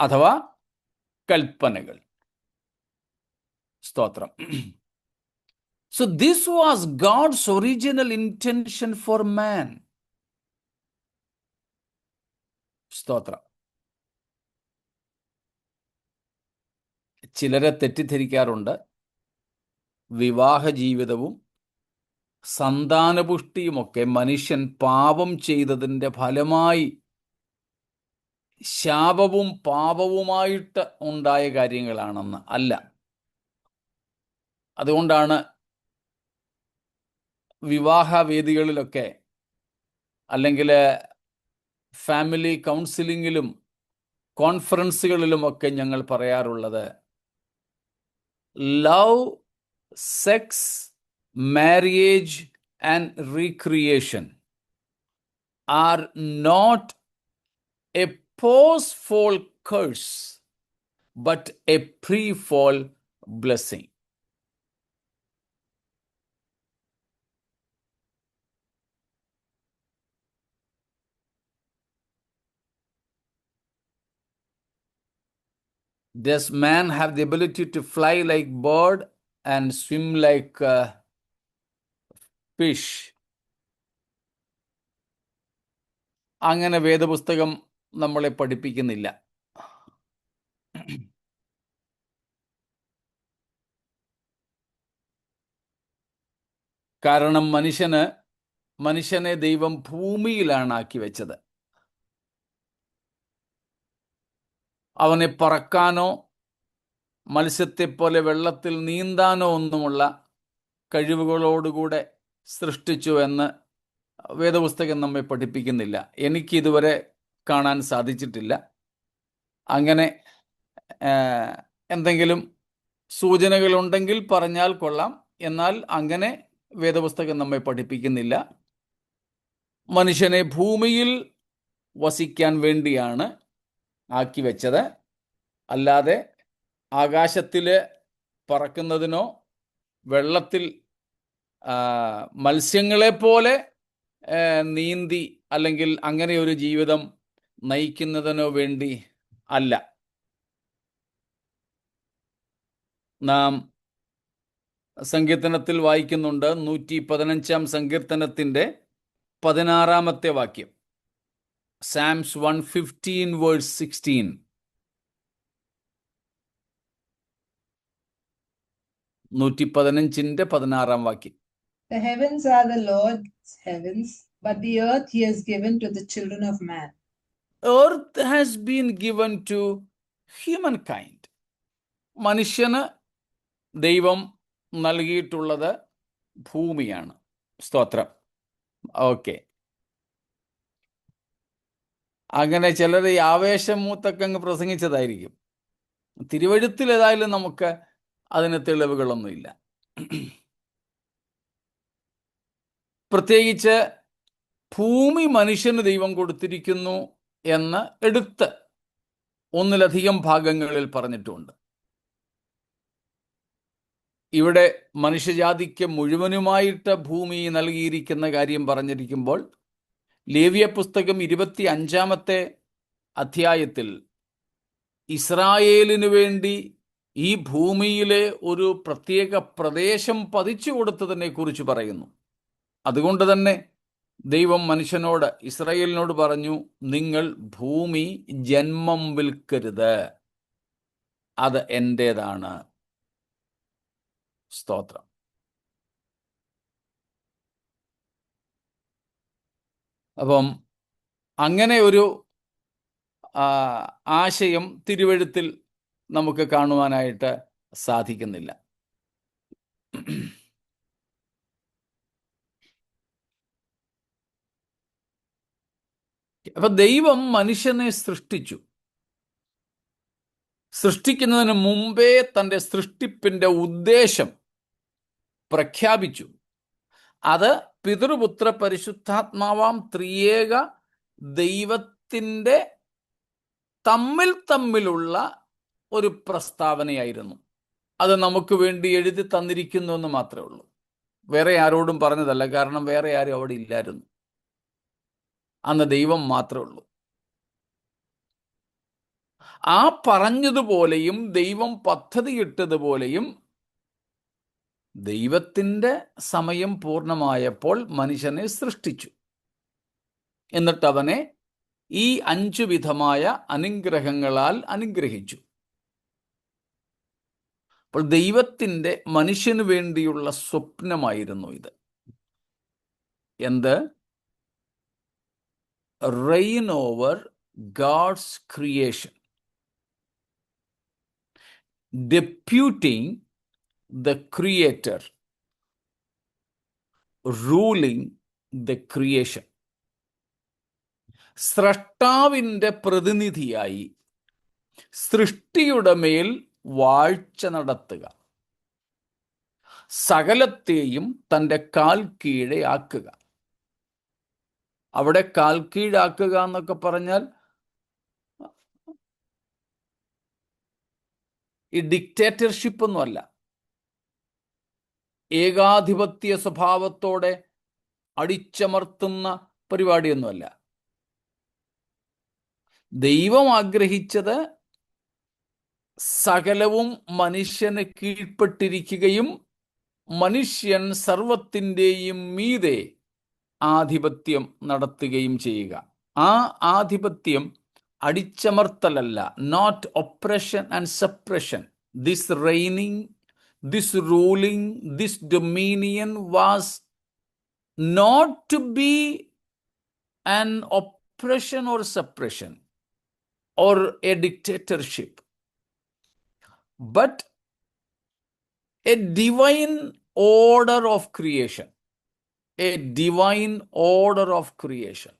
അഥവാ കൽപ്പനകൾ. സ്തോത്രം. So this was God's original intention for man. സ്തോത്രം. ചിലരെ തെറ്റിദ്ധരിക്കാറുണ്ട്, വിവാഹ ജീവിതവും സന്താനപുഷ്ടിയുമൊക്കെ മനുഷ്യൻ പാപം ചെയ്തതിൻ്റെ ഫലമായി ശാപവും പാപവുമായിട്ട് ഉണ്ടായ കാര്യങ്ങളാണെന്ന്. അല്ല. അതുകൊണ്ടാണ് വിവാഹവേദികളിലൊക്കെ അല്ലെങ്കിൽ ഫാമിലി കൗൺസിലിങ്ങിലും കോൺഫറൻസുകളിലുമൊക്കെ ഞങ്ങൾ പറയാറുള്ളത്, love, sex, marriage and recreation are not a post-fall curse, but a pre-fall blessing. Does man have the ability to fly like bird and swim like fish? അങ്ങനെ വേദപുസ്തകം നമ്മളെ പഠിപ്പിക്കുന്നില്ല. കാരണം മനുഷ്യനെ ദൈവം ഭൂമിയിലാണ് ആക്കി വെച്ചത്. അവനെ പറക്കാനോ മത്സ്യത്തെപ്പോലെ വെള്ളത്തിൽ നീന്താനോ ഒന്നുമുള്ള കഴിവുകളോടുകൂടെ സൃഷ്ടിച്ചു എന്ന് വേദപുസ്തകം നമ്മെ പഠിപ്പിക്കുന്നില്ല. എനിക്കിതുവരെ കാണാൻ സാധിച്ചിട്ടില്ല. അങ്ങനെ എന്തെങ്കിലും സൂചനകളുണ്ടെങ്കിൽ പറഞ്ഞാൽ കൊള്ളാം. എന്നാൽ അങ്ങനെ വേദപുസ്തകം നമ്മെ പഠിപ്പിക്കുന്നില്ല. മനുഷ്യനെ ഭൂമിയിൽ വസിക്കാൻ വേണ്ടിയാണ് ആക്കി വെച്ചത്. അല്ലാതെ ആകാശത്തിൽ പറക്കുന്നതിനോ വെള്ളത്തിൽ മത്സ്യങ്ങളെപ്പോലെ നീന്തി അല്ലെങ്കിൽ അങ്ങനെ ഒരു ജീവിതം നയിക്കുന്നതിനോ വേണ്ടി അല്ല. നാം സങ്കീർത്തനത്തിൽ വായിക്കുന്നുണ്ട്, 115 സങ്കീർത്തനത്തിൻ്റെ 16 വാക്യം, Psalms 115 verse 16. 115 വാക്യം. The heavens are the Lord's heavens, but the earth he has given to the children of man. Earth has been given to humankind. മനുഷ്യന് ദൈവം നൽകിയിട്ടുള്ളത് ഭൂമിയാണ്. സ്തോത്രം. ഓക്കെ. അങ്ങനെ ചിലർ ഈ ആവേശം മൂത്തൊക്കെ അങ്ങ് പ്രസംഗിച്ചതായിരിക്കും. തിരുവഴുത്തിൽ ഏതായാലും നമുക്ക് അതിന് തെളിവുകളൊന്നുമില്ല. പ്രത്യേകിച്ച് ഭൂമി മനുഷ്യന് ദൈവം കൊടുത്തിരിക്കുന്നു എന്ന് എടുത്ത് ഒന്നിലധികം ഭാഗങ്ങളിൽ പറഞ്ഞിട്ടുണ്ട്. ഇവിടെ മനുഷ്യജാതിക്ക് മുഴുവനുമായിട്ട് ഭൂമി നൽകിയിരിക്കുന്ന കാര്യം പറഞ്ഞിരിക്കുമ്പോൾ ലേവ്യ പുസ്തകം 25 അധ്യായത്തിൽ ഇസ്രായേലിനു വേണ്ടി ഈ ഭൂമിയിലെ ഒരു പ്രത്യേക പ്രദേശം പതിച്ചു കൊടുത്തതിനെ കുറിച്ച് പറയുന്നു. അതുകൊണ്ട് തന്നെ ദൈവം മനുഷ്യനോട്, ഇസ്രായേലിനോട് പറഞ്ഞു, നിങ്ങൾ ഭൂമി ജന്മം വിൽക്കരുത്, അത് എൻ്റേതാണ്. സ്തോത്രം. അപ്പം അങ്ങനെ ഒരു ആശയം തിരുവെഴുത്തിൽ നമുക്ക് കാണുവാനായിട്ട് സാധിക്കുന്നില്ല. അപ്പൊ ദൈവം മനുഷ്യനെ സൃഷ്ടിച്ചു. സൃഷ്ടിക്കുന്നതിന് മുമ്പേ തൻ്റെ സൃഷ്ടിപ്പിന്റെ ഉദ്ദേശം പ്രഖ്യാപിച്ചു. അത് പിതൃപുത്ര പരിശുദ്ധാത്മാവാം ത്രിയേക ദൈവത്തിൻ്റെ തമ്മിലുള്ള ഒരു പ്രസ്താവനയായിരുന്നു. അത് നമുക്ക് വേണ്ടി എഴുതി തന്നിരിക്കുന്നു എന്ന് മാത്രമേ ഉള്ളൂ. വേറെ ആരോടും പറഞ്ഞതല്ല. കാരണം വേറെ ആരും അവിടെ ഇല്ലായിരുന്നു. അന്ന് ദൈവം മാത്രമേ ഉള്ളൂ. ആ പറഞ്ഞതുപോലെയും ദൈവം പദ്ധതിയിട്ടതുപോലെയും ദൈവത്തിൻ്റെ സമയം പൂർണ്ണമായപ്പോൾ മനുഷ്യനെ സൃഷ്ടിച്ചു. എന്നിട്ട് അവനെ ഈ 5 വിധമായ അനുഗ്രഹങ്ങളാൽ അനുഗ്രഹിച്ചു. അപ്പോൾ ദൈവത്തിൻ്റെ മനുഷ്യന് വേണ്ടിയുള്ള സ്വപ്നമായിരുന്നു ഇത്. എന്ത്? reign over God's creation, deputing the creator, ruling the creation. സ്രഷ്ടാവിൻ്റെ പ്രതിനിധിയായി സൃഷ്ടിയുടെ മേൽ വാഴ്ച നടത്തുക, സകലത്തെയും തൻ്റെ കാൽ കീഴെ ആക്കുക. അവിടെ കാൽ കീഴാക്കുക എന്നൊക്കെ പറഞ്ഞാൽ ഈ ഡിക്റ്റേറ്റർഷിപ്പ് ഒന്നുമല്ല, ഏകാധിപത്യ സ്വഭാവത്തോടെ അടിച്ചമർത്തുന്ന പരിപാടിയൊന്നുമല്ല. ദൈവം ആഗ്രഹിച്ചത് സകലവും മനുഷ്യന് കീഴ്പ്പെട്ടിരിക്കുകയും മനുഷ്യൻ സർവത്തിൻ്റെയും മീതെ ആധിപത്യം നടത്തുകയും ചെയ്യുക. ആ ആധിപത്യം അടിച്ചമർത്തലല്ല, not oppression and suppression. This reigning, this ruling, this dominion was not to be an oppression or suppression or a dictatorship, but a divine order of creation. A divine order of creation.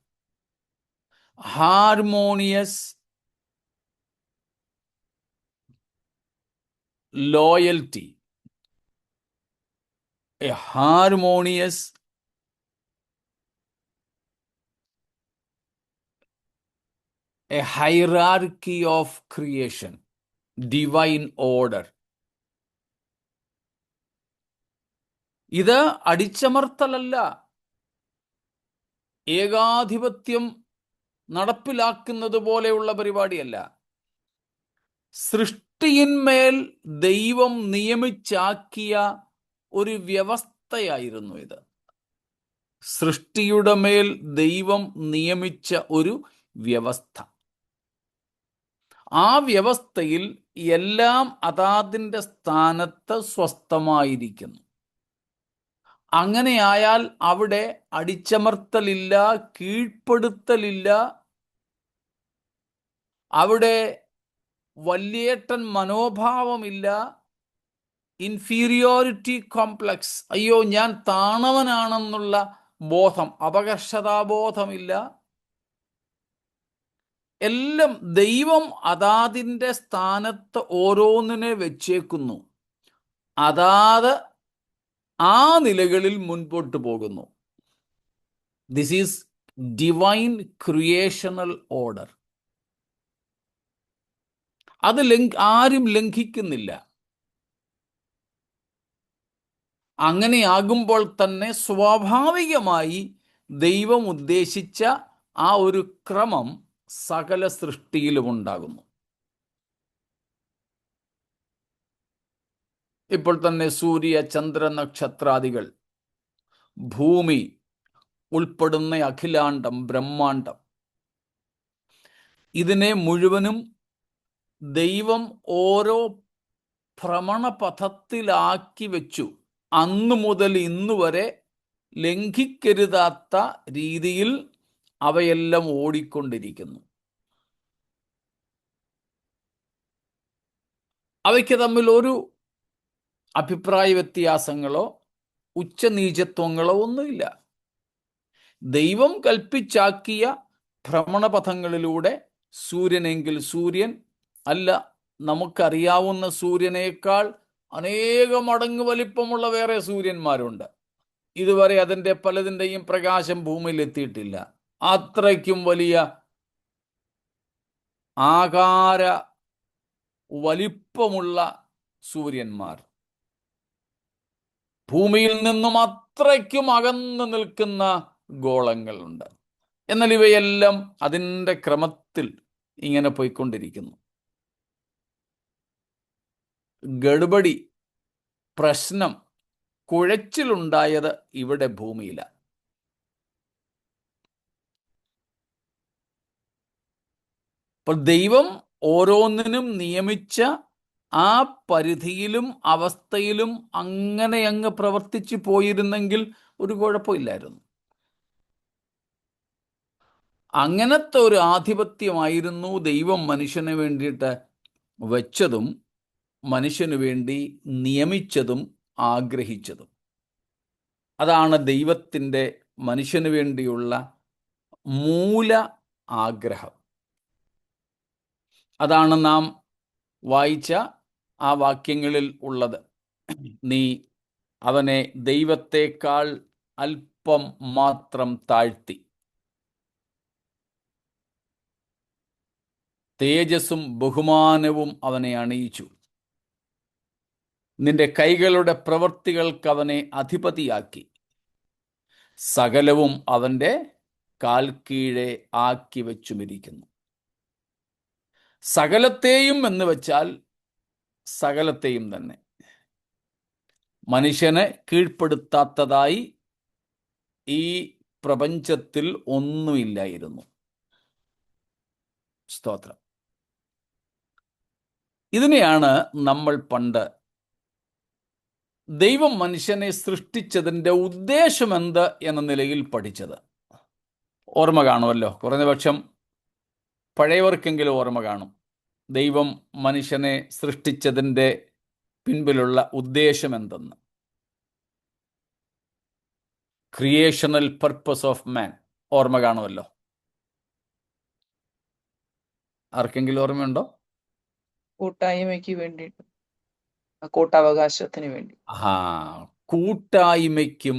Harmonious loyalty. A harmonious a hierarchy of creation, divine order. ഇത് അടിച്ചമർത്തലല്ല, ഏകാധിപത്യം നടപ്പിലാക്കുന്നത് പോലെയുള്ള പരിപാടിയല്ല. സൃഷ്ടിയിന്മേൽ ദൈവം നിയമിച്ചാക്കിയ ഒരു വ്യവസ്ഥയായിരുന്നു ഇത്. സൃഷ്ടിയുടെ മേൽ ദൈവം നിയമിച്ച ഒരു വ്യവസ്ഥ. ആ വ്യവസ്ഥയിൽ എല്ലാം അതാതിൻ്റെ സ്ഥാനത്ത് സ്വസ്ഥമായിരിക്കുന്നു. അങ്ങനെയായാൽ അവിടെ അടിച്ചമർത്തലില്ല, കീഴ്പ്പെടുത്തലില്ല, അവിടെ വല്യേട്ടൻ മനോഭാവമില്ല, ഇൻഫീരിയോറിറ്റി കോംപ്ലക്സ്, അയ്യോ ഞാൻ താണവനാണെന്നുള്ള ബോധം, അപകർഷതാബോധമില്ല. എല്ലാം ദൈവം അതാതിൻ്റെ സ്ഥാനത്ത് ഓരോന്നിനെ വെച്ചേക്കുന്നു. അതാത് ആ നിലകളിൽ മുൻപോട്ട് പോകുന്നു. This is divine creational order. അത് ആരും ലംഘിക്കുന്നില്ല. അങ്ങനെയാകുമ്പോൾ തന്നെ സ്വാഭാവികമായി ദൈവം ഉദ്ദേശിച്ച ആ ഒരു ക്രമം സകല സൃഷ്ടിയിലും ഉണ്ടാകുന്നു. ഇപ്പോൾ തന്നെ സൂര്യ, ചന്ദ്ര, നക്ഷത്രാദികൾ, ഭൂമി ഉൾപ്പെടുന്ന അഖിലാണ്ടം, ബ്രഹ്മാണ്ടം, ഇതിനെ മുഴുവനും ദൈവം ഓരോ ഭ്രമണപഥത്തിലാക്കി വെച്ചു. അന്നു മുതൽ ഇന്നു വരെ ലംഘിക്കരുതാത്ത രീതിയിൽ അവയെല്ലാം ഓടിക്കൊണ്ടിരിക്കുന്നു. അവയ്ക്ക് തമ്മിൽ ഒരു അഭിപ്രായ വ്യത്യാസങ്ങളോ ഉച്ചനീചത്വങ്ങളോ ഒന്നുമില്ല. ദൈവം കൽപ്പിച്ചാക്കിയ ഭ്രമണപഥങ്ങളിലൂടെ സൂര്യനെങ്കിൽ സൂര്യൻ, അല്ല നമുക്കറിയാവുന്ന സൂര്യനേക്കാൾ അനേകം മടങ്ങ് വലിപ്പമുള്ള വേറെ സൂര്യന്മാരുണ്ട്. ഇതുവരെ അതിൻ്റെ പലതിൻ്റെയും പ്രകാശം ഭൂമിയിൽ എത്തിയിട്ടില്ല. അത്രയ്ക്കും വലിയ ആകാര വലിപ്പമുള്ള സൂര്യന്മാർ, ഭൂമിയിൽ നിന്നും അത്രയ്ക്കും അകന്നു നിൽക്കുന്ന ഗോളങ്ങളുണ്ട്. എന്നാൽ ഇവയെല്ലാം അതിൻ്റെ ക്രമത്തിൽ ഇങ്ങനെ പോയിക്കൊണ്ടിരിക്കുന്നു. ഗഡ്ബഡി, പ്രശ്നം, കുഴച്ചിലുണ്ടായത് ഇവിടെ ഭൂമിയിലാണ്. അപ്പോൾ ദൈവം ഓരോന്നിനും നിയമിച്ച ആ പരിധിയിലും അവസ്ഥയിലും അങ്ങനെ അങ്ങ് പ്രവർത്തിച്ചു പോയിരുന്നെങ്കിൽ ഒരു കുഴപ്പമില്ലായിരുന്നു. അങ്ങനത്തെ ഒരു ആധിപത്യമായിരുന്നു ദൈവം മനുഷ്യന് വേണ്ടിയിട്ട് വെച്ചതും മനുഷ്യന് വേണ്ടി നിയമിച്ചതും ആഗ്രഹിച്ചതും. അതാണ് ദൈവത്തിൻ്റെ മനുഷ്യന് വേണ്ടിയുള്ള മൂല ആഗ്രഹം. അതാണ് നാം വായിച്ച ആ വാക്യങ്ങളിൽ ഉള്ളത്. നീ അവനെ ദൈവത്തെക്കാൾ അല്പം മാത്രം താഴ്ത്തി, തേജസ്സും ബഹുമാനവും അവനെ അണിയിച്ചു. നിന്റെ കൈകളുടെ പ്രവൃത്തികൾക്ക് അവനെ അധിപതിയാക്കി, സകലവും അവൻ്റെ കാൽ കീഴെ ആക്കി വെച്ചുമിരിക്കുന്നു. സകലത്തെയും എന്ന് വെച്ചാൽ സകലത്തെയും തന്നെ. മനുഷ്യനെ കീഴ്പ്പെടുത്താത്തതായി ഈ പ്രപഞ്ചത്തിൽ ഒന്നുമില്ലായിരുന്നു. സ്തോത്രം. ഇതിനെയാണ് നമ്മൾ പണ്ട് ദൈവം മനുഷ്യനെ സൃഷ്ടിച്ചതിൻ്റെ ഉദ്ദേശം എന്ത് എന്ന നിലയിൽ പഠിച്ചത്. ഓർമ്മ കാണുമല്ലോ, കുറഞ്ഞപക്ഷം പഴയവർക്കെങ്കിലും ഓർമ്മ കാണും. ദൈവം മനുഷ്യനെ സൃഷ്ടിച്ചതിൻ്റെ പിൻപിലുള്ള ഉദ്ദേശം എന്തെന്ന്. ക്രിയേഷണൽ പർപ്പസ് ഓഫ് മാൻ ഓർമ്മ കാണുമല്ലോ. ആർക്കെങ്കിലും ഓർമ്മയുണ്ടോ? കൂട്ടായ്മയ്ക്ക് വേണ്ടിയിട്ട്, കൂട്ടവകാശത്തിന് വേണ്ടി. കൂട്ടായ്മയ്ക്കും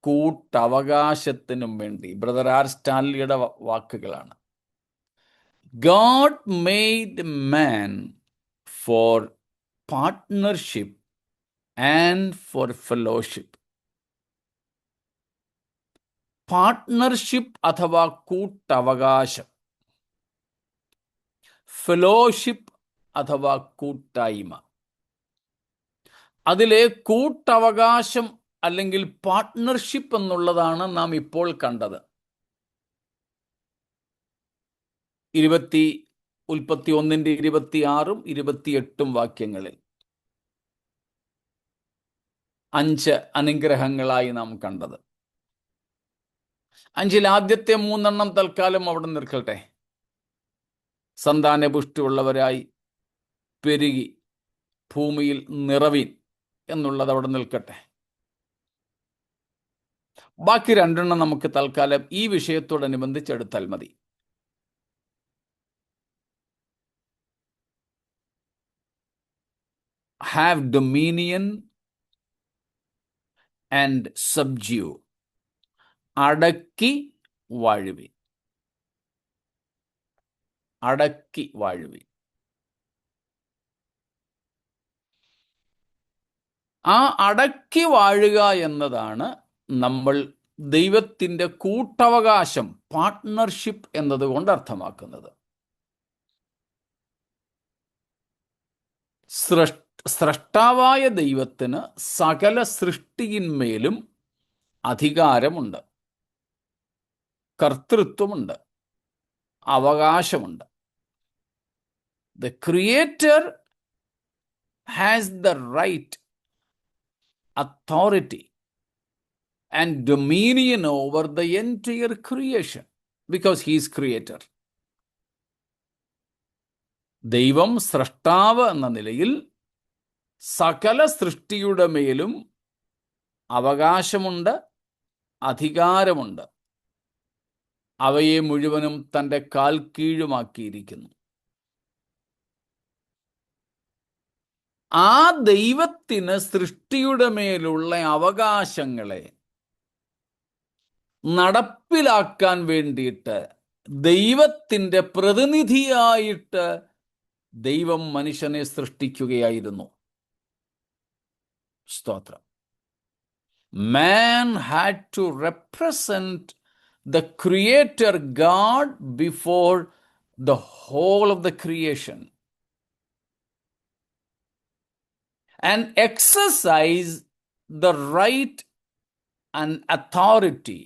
കൂട്ടവകാശത്തിനും വേണ്ടി. ബ്രദർ ആർ സ്റ്റാൻലിയുടെ വാക്കുകളാണ്. God made man for partnership and for fellowship. Partnership അഥവാ കൂട്ടവകാശം, ഫെലോഷിപ്പ് അഥവാ കൂട്ടായ്മ. അതിലെ കൂട്ടവകാശം അല്ലെങ്കിൽ പാർട്ട്ണർഷിപ്പ് എന്നുള്ളതാണ് നാം ഇപ്പോൾ കണ്ടത്. 26 28 വാക്യങ്ങളിൽ 5 അനുഗ്രഹങ്ങളായി നാം കണ്ടത്. 5 ആദ്യത്തെ 3 തൽക്കാലം അവിടെ നിൽക്കട്ടെ. സന്താനപുഷ്ടിയുള്ളവരായി പെരുകി ഭൂമിയിൽ നിറവിൻ എന്നുള്ളത് അവിടെ നിൽക്കട്ടെ. ബാക്കി 2 നമുക്ക് തൽക്കാലം ഈ വിഷയത്തോടനുബന്ധിച്ചെടുത്താൽ മതി. Have dominion and subdue. അടക്കി വാഴുവിൻ, അടക്കി വാഴുവിൻ. ആ അടക്കി വാഴുക എന്നതാണ് നമ്മൾ ദൈവത്തിൻ്റെ കൂട്ടവകാശം, പാർട്ട്ണർഷിപ്പ് എന്നതുകൊണ്ട് അർത്ഥമാക്കുന്നത്. സ്രഷ്ടാവായ ദൈവത്തിന് സകല സൃഷ്ടിയിന്മേലും അധികാരമുണ്ട്, കർത്തൃത്വമുണ്ട്, അവകാശമുണ്ട്. The Creator has the right, authority and dominion over the entire creation. because he is creator. ദൈവം സ്രഷ്ടാവ് എന്ന നിലയിൽ സകല സൃഷ്ടിയുടെ മേലും അവകാശമുണ്ട്, അധികാരമുണ്ട്. അവയെ മുഴുവനും തൻ്റെ കാൽ കീഴുമാക്കിയിരിക്കുന്നു. ആ ദൈവത്തിന് സൃഷ്ടിയുടെ മേലുള്ള അവകാശങ്ങളെ നടപ്പിലാക്കാൻ വേണ്ടിയിട്ട് ദൈവത്തിൻ്റെ പ്രതിനിധിയായിട്ട് ദൈവം മനുഷ്യനെ സൃഷ്ടിക്കുകയായിരുന്നു. സ്തോത്രം. Man had to represent the Creator God before the whole of the creation and exercise the right and authority,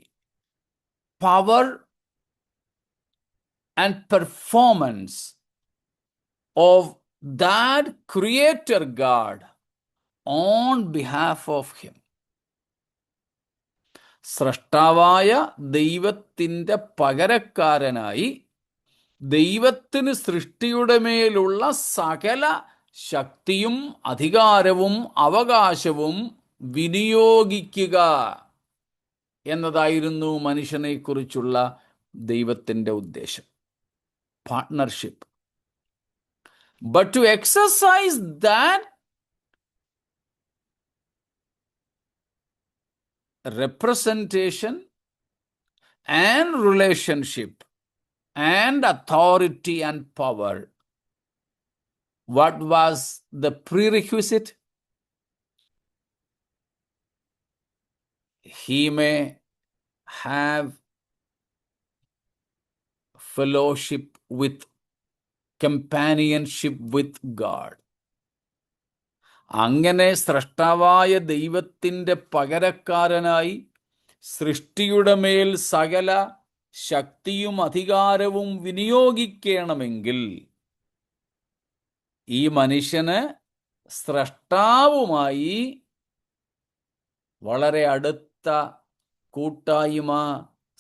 power and performance of that Creator God on behalf of him. സ്രഷ്ടാവായ ദൈവത്തിൻ്റെ പകരക്കാരനായി ദൈവത്തിന് സൃഷ്ടിയുടെ മേലുള്ള സകല ശക്തിയും അധികാരവും അവകാശവും വിനിയോഗിക്കുക എന്നതായിരുന്നു മനുഷ്യനെക്കുറിച്ചുള്ള ദൈവത്തിൻ്റെ ഉദ്ദേശം. Partnership. But to exercise that representation and relationship and authority and power, what was the prerequisite? He may have fellowship with, companionship with God. അങ്ങനെ സ്രഷ്ടാവായ ദൈവത്തിൻ്റെ പകരക്കാരനായി സൃഷ്ടിയുടെ മേൽ സകല ശക്തിയും അധികാരവും വിനിയോഗിക്കണമെങ്കിൽ ഈ മനുഷ്യന് സ്രഷ്ടാവുമായി വളരെ അടുത്ത കൂട്ടായ്മ,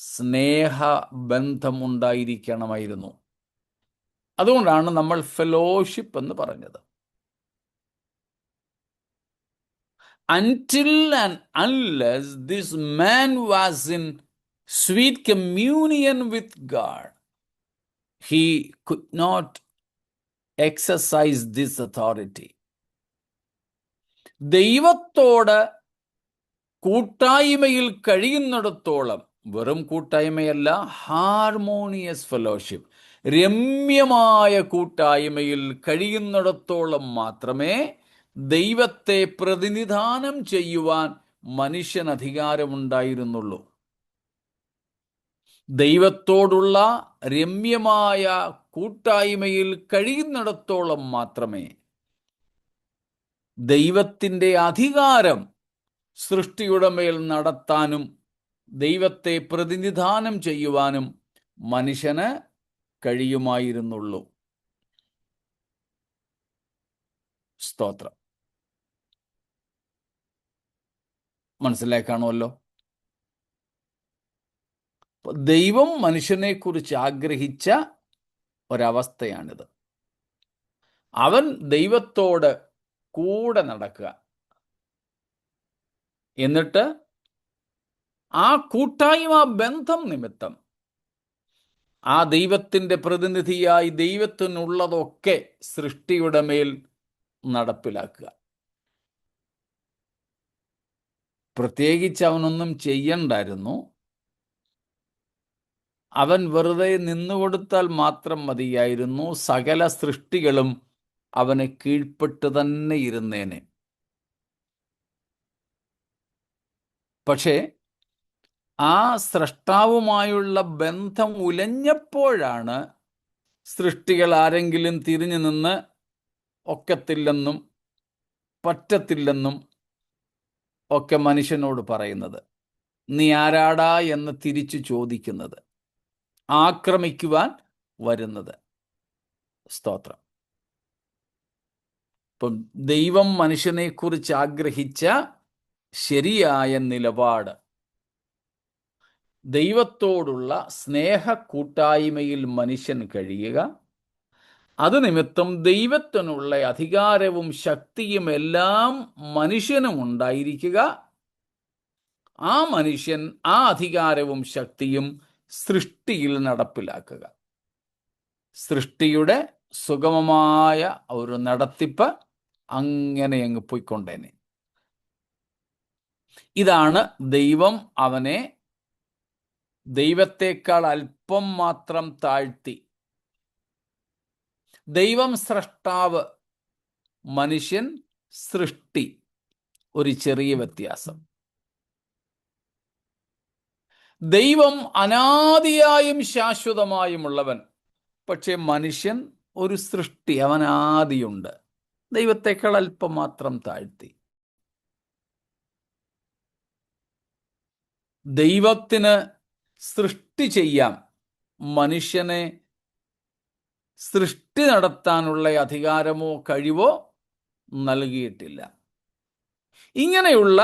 സ്നേഹബന്ധമുണ്ടായിരിക്കണമായിരുന്നു. അതുകൊണ്ടാണ് നമ്മൾ ഫെലോഷിപ്പ് എന്ന് പറഞ്ഞത്. Until and unless this man was in sweet communion with God, he could not exercise this authority. ദൈവത്തോട് കൂട്ടായ്മയിൽ കഴിയുന്നിടത്തോളം, വെറും കൂട്ടായ്മയല്ല, ഹാർമോണിയസ് ഫെലോഷിപ്പ്, രമ്യമായ കൂട്ടായ്മയിൽ കഴിയുന്നിടത്തോളം മാത്രമേ ദൈവത്തെ പ്രതിനിധാനം ചെയ്യുവാൻ മനുഷ്യന് അധികാരമുണ്ടായിരുന്നുള്ളൂ. ദൈവത്തോടുള്ള രമ്യമായ കൂട്ടായ്മയിൽ കഴിയുന്നിടത്തോളം മാത്രമേ ദൈവത്തിൻ്റെ അധികാരം സൃഷ്ടിയുടെ മേൽ നടത്താനും ദൈവത്തെ പ്രതിനിധാനം ചെയ്യുവാനും മനുഷ്യന് കഴിയുമായിരുന്നുള്ളൂ. സ്തോത്രം. മനസ്സിലാക്കാണല്ലോ. ദൈവം മനുഷ്യനെക്കുറിച്ച് ആഗ്രഹിച്ച ഒരവസ്ഥയാണിത്. അവൻ ദൈവത്തോട് കൂടെ നടക്കുക, എന്നിട്ട് ആ കൂട്ടായ്മ ബന്ധം നിമിത്തം ആ ദൈവത്തിൻ്റെ പ്രതിനിധിയായി ദൈവത്തിനുള്ളതൊക്കെ സൃഷ്ടിയുടെ മേൽ നടപ്പിലാക്കുക. പ്രത്യേകിച്ച് അവനൊന്നും ചെയ്യണ്ടായിരുന്നു. അവൻ വെറുതെ നിന്നുകൊടുത്താൽ മാത്രം മതിയായിരുന്നു. സകല സൃഷ്ടികളും അവന് കീഴ്പ്പെട്ട് തന്നെ ഇരുന്നേനെ. പക്ഷേ ആ സ്രഷ്ടാവുമായുള്ള ബന്ധം ഉലഞ്ഞപ്പോഴാണ് സൃഷ്ടികൾ ആരെങ്കിലും തിരിഞ്ഞു നിന്ന് ഒക്കത്തില്ലെന്നും പറ്റത്തില്ലെന്നും ഒക്കെ മനുഷ്യനോട് പറയുന്നത്, നീ ആരാടാ എന്ന് തിരിച്ചു ചോദിക്കുന്നത്, ആക്രമിക്കുവാൻ വരുന്നത്. സ്തോത്രം. ഇപ്പം ദൈവം മനുഷ്യനെക്കുറിച്ച് ആഗ്രഹിച്ച ശരിയായ നിലപാട് ദൈവത്തോടുള്ള സ്നേഹ കൂട്ടായ്മയിൽ മനുഷ്യൻ കഴിയുക, അത് നിമിത്തം ദൈവത്തിനുള്ള അധികാരവും ശക്തിയും എല്ലാം മനുഷ്യനും ഉണ്ടായിരിക്കുക, ആ മനുഷ്യൻ ആ അധികാരവും ശക്തിയും സൃഷ്ടിയിൽ നടപ്പിലാക്കുക. സൃഷ്ടിയുടെ സുഗമമായ ഒരു നടത്തിപ്പ് അങ്ങനെ അങ്ങ് പോയിക്കൊണ്ടേനെ. ഇതാണ് ദൈവം അവനെ ദൈവത്തെക്കാൾ അല്പം മാത്രം താഴ്ത്തി. ദൈവം സ്രഷ്ടാവ്, മനുഷ്യൻ സൃഷ്ടി, ഒരു ചെറിയ വ്യത്യാസം. ദൈവം അനാദിയായും ശാശ്വതമായുമുള്ളവൻ, പക്ഷെ മനുഷ്യൻ ഒരു സൃഷ്ടി, അവൻ ആദിയുണ്ട്, ദൈവത്തെക്കാൾ അല്പം മാത്രം താഴ്ത്തി. ദൈവത്തിന് സൃഷ്ടി ചെയ്യാം, മനുഷ്യനെ സൃഷ്ടി നടത്താനുള്ള അധികാരമോ കഴിവോ നൽകിയിട്ടില്ല. ഇങ്ങനെയുള്ള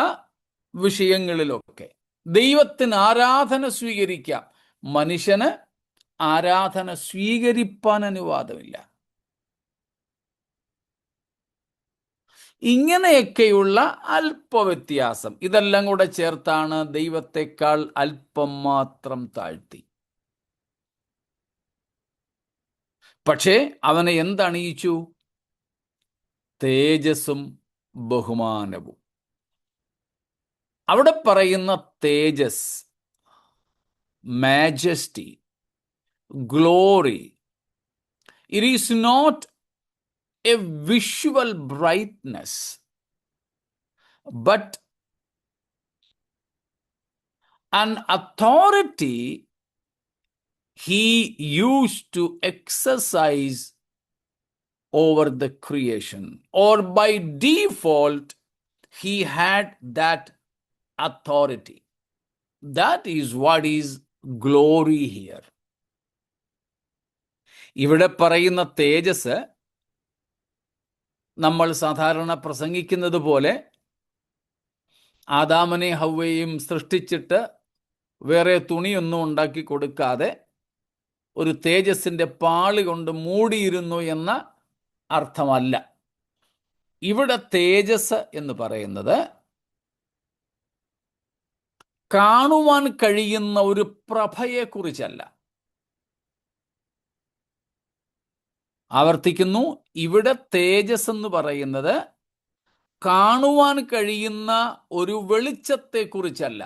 വിഷയങ്ങളിലൊക്കെ ദൈവത്തിന് ആരാധന സ്വീകരിക്കാം, മനുഷ്യന് ആരാധന സ്വീകരിപ്പാൻ അനുവാദമില്ല. ഇങ്ങനെയൊക്കെയുള്ള അല്പവ്യത്യാസം, ഇതെല്ലാം കൂടെ ചേർത്താണ് ദൈവത്തെക്കാൾ അല്പം മാത്രം താഴ്ത്തി. പക്ഷേ അവനെ എന്തണിയിച്ചു? തേജസ്സും ബഹുമാനവും. അവിടെ പറയുന്ന തേജസ്, majesty, glory, it is not a visual brightness, but an authority he used to exercise over the creation, or by default he had that authority. That is what is glory here. ഇവിടെ പറയുന്ന തേജസ് നമ്മൾ സാധാരണ പ്രസംഗിക്കുന്നത് പോലെ ആദാമിനെ ഹവ്വയും സൃഷ്ടിച്ചിട്ട് വേറെ തുണിയൊന്നും ഉണ്ടാക്കി കൊടുക്കാതെ ഒരു തേജസ്സിൻ്റെ പാളി കൊണ്ട് മൂടിയിരുന്നു എന്ന അർത്ഥമല്ല. ഇവിടെ തേജസ് എന്ന് പറയുന്നത് കാണുവാൻ കഴിയുന്ന ഒരു പ്രഭയെക്കുറിച്ചല്ല. ആവർത്തിക്കുന്നു, ഇവിടെ തേജസ് എന്ന് പറയുന്നത് കാണുവാൻ കഴിയുന്ന ഒരു വെളിച്ചത്തെക്കുറിച്ചല്ല,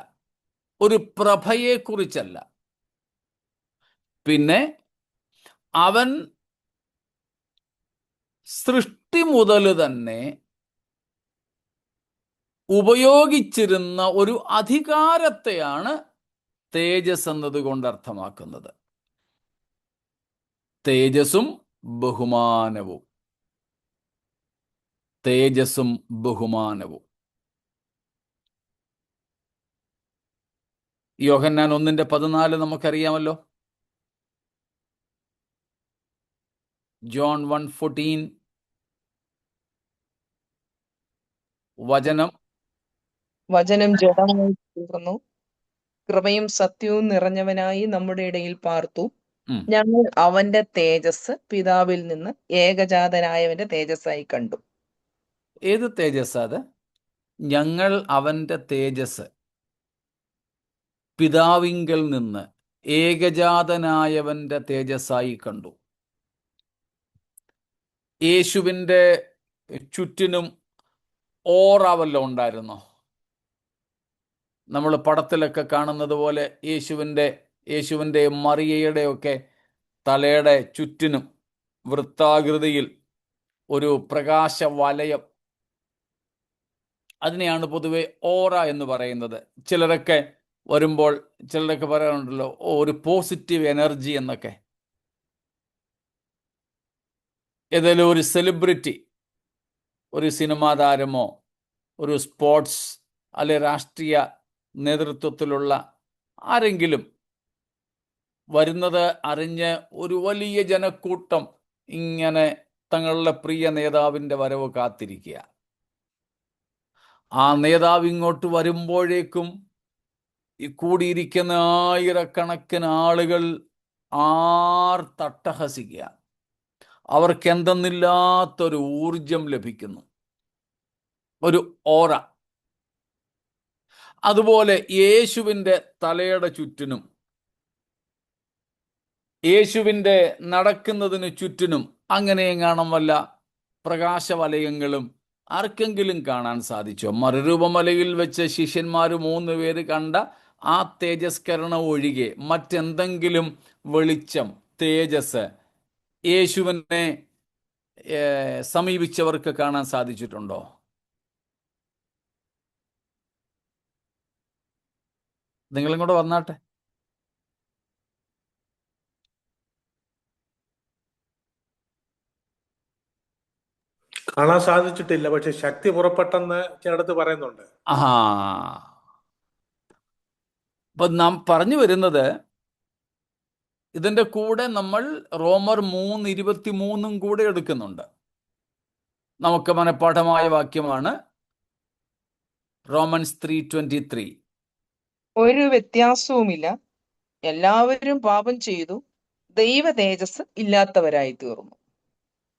ഒരു പ്രഭയെക്കുറിച്ചല്ല. പിന്നെ അവൻ സൃഷ്ടി മുതൽ തന്നെ ഉപയോഗിച്ചിരുന്ന ഒരു അധികാരത്തെയാണ് തേജസ് എന്നതുകൊണ്ട് അർത്ഥമാക്കുന്നത്. തേജസ്സും ബഹുമാനവും, തേജസ്സും ബഹുമാനവും. യോഹന്നാൻ 1:14 നമുക്കറിയാമല്ലോ. ജോൺ 1:14, വചനം ജഡമായി തീർന്നു, കൃപയും സത്യവും നിറഞ്ഞവനായി നമ്മുടെ ഇടയിൽ പാർത്തു. ഞങ്ങൾ അവന്റെ തേജസ് പിതാവിൽ നിന്ന് ഏകജാതനായവന്റെ തേജസ്സായി കണ്ടു. ഏത് തേജസ്? അത് ഞങ്ങൾ അവന്റെ തേജസ് പിതാവിങ്കൽ നിന്ന് ഏകജാതനായവന്റെ തേജസ്സായി കണ്ടു. യേശുവിൻ്റെ ചുറ്റിനും ഓറാവല്ലോ ഉണ്ടായിരുന്നോ? നമ്മൾ പടത്തിലൊക്കെ കാണുന്നത് പോലെ യേശുവിൻ്റെ മറിയയുടെ ഒക്കെ തലയുടെ ചുറ്റിനും വൃത്താകൃതിയിൽ ഒരു പ്രകാശ വലയം, അതിനെയാണ് പൊതുവെ ഓറ എന്ന് പറയുന്നത്. ചിലരൊക്കെ വരുമ്പോൾ ചിലരൊക്കെ പറയാറുണ്ടല്ലോ, ഒരു പോസിറ്റീവ് എനർജി എന്നൊക്കെ. ഏതെങ്കിലും ഒരു സെലിബ്രിറ്റി, ഒരു സിനിമാ താരമോ ഒരു സ്പോർട്സ് അല്ലെ രാഷ്ട്രീയ നേതൃത്വത്തിലുള്ള ആരെങ്കിലും വരുന്നത് അറിഞ്ഞ് ഒരു വലിയ ജനക്കൂട്ടം ഇങ്ങനെ തങ്ങളുടെ പ്രിയ നേതാവിൻ്റെ വരവ് കാത്തിരിക്കുക. ആ നേതാവ് ഇങ്ങോട്ട് വരുമ്പോഴേക്കും ഈ കൂടിയിരിക്കുന്ന ആയിരക്കണക്കിന് ആളുകൾ ആർത്തട്ടഹസിക്കുക. അവർക്ക് എന്തെന്നില്ലാത്തൊരു ഊർജം ലഭിക്കുന്നു, ഒരു ഓറ. അതുപോലെ യേശുവിൻ്റെ തലയുടെ ചുറ്റിനും, യേശുവിൻ്റെ നടക്കുന്നതിന് ചുറ്റിനും അങ്ങനെയും കാണാൻ വല്ല പ്രകാശവലയങ്ങളും ആർക്കെങ്കിലും കാണാൻ സാധിച്ചോ? മറുരൂപമലയിൽ വെച്ച് ശിഷ്യന്മാർ 3 പേര് കണ്ട ആ തേജസ്കരണം ഒഴികെ മറ്റെന്തെങ്കിലും വെളിച്ചം, തേജസ് യേശുവിനെ സമീപിച്ചവർക്ക് കാണാൻ സാധിച്ചിട്ടുണ്ടോ? നിങ്ങളും കൂടെ വന്നാട്ടെ. കാണാൻ സാധിച്ചിട്ടില്ല, പക്ഷെ ശക്തി പുറപ്പെട്ടെന്ന് ചിലടത്ത് പറയുന്നുണ്ട്. അപ്പൊ നാം പറഞ്ഞു വരുന്നത്, ഇതിന്റെ കൂടെ നമ്മൾ റോമർ 3:23 കൂടെ എടുക്കുന്നുണ്ട്. നമുക്ക് മനഃപാഠമായ വാക്യമാണ് റോമൻസ് 3:23. ഒരു വ്യത്യാസവുമില്ല, എല്ലാവരും പാപം ചെയ്തു ദൈവ തേജസ് ഇല്ലാത്തവരായി തീർന്നു.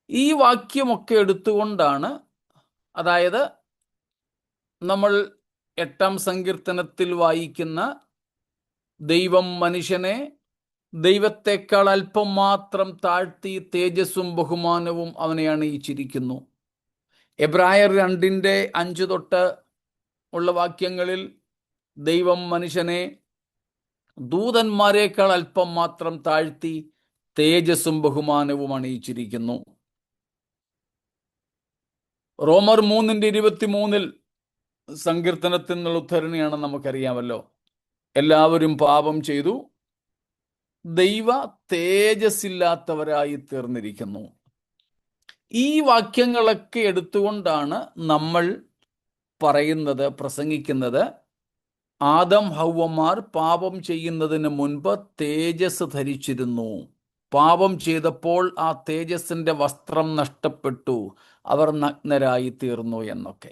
ഈ വാക്യമൊക്കെ എടുത്തുകൊണ്ടാണ്, അതായത് നമ്മൾ 8-ാം സങ്കീർത്തനത്തിൽ വായിക്കുന്ന ദൈവം മനുഷ്യനെ ദൈവത്തെക്കാൾ അല്പം മാത്രം താഴ്ത്തി തേജസ്സും ബഹുമാനവും അവനെ അണിയിച്ചിരിക്കുന്നു. എബ്രായർ 2:5 തൊട്ട് ഉള്ള വാക്യങ്ങളിൽ ദൈവം മനുഷ്യനെ ദൂതന്മാരെക്കാൾ അല്പം മാത്രം താഴ്ത്തി തേജസ്സും ബഹുമാനവും അണിയിച്ചിരിക്കുന്നു. റോമർ 3:23 സങ്കീർത്തനത്തിൽ നിന്നുള്ള ഉദ്ധരണിയാണ്, നമുക്കറിയാമല്ലോ. എല്ലാവരും പാപം ചെയ്തു ദൈവ തേജസ്സില്ലാത്തവരായി തീർന്നിരിക്കുന്നു. ഈ വാക്യങ്ങളൊക്കെ എടുത്തുകൊണ്ടാണ് നമ്മൾ പറയുന്നത്, പ്രസംഗിക്കുന്നത്, ആദം ഹൗവമാർ പാപം ചെയ്യുന്നതിന് മുൻപ് തേജസ് ധരിച്ചിരുന്നു. പാപം ചെയ്തപ്പോൾ ആ തേജസ്സിന്റെ വസ്ത്രം നഷ്ടപ്പെട്ടു, അവർ നഗ്നരായി തീർന്നു എന്നൊക്കെ.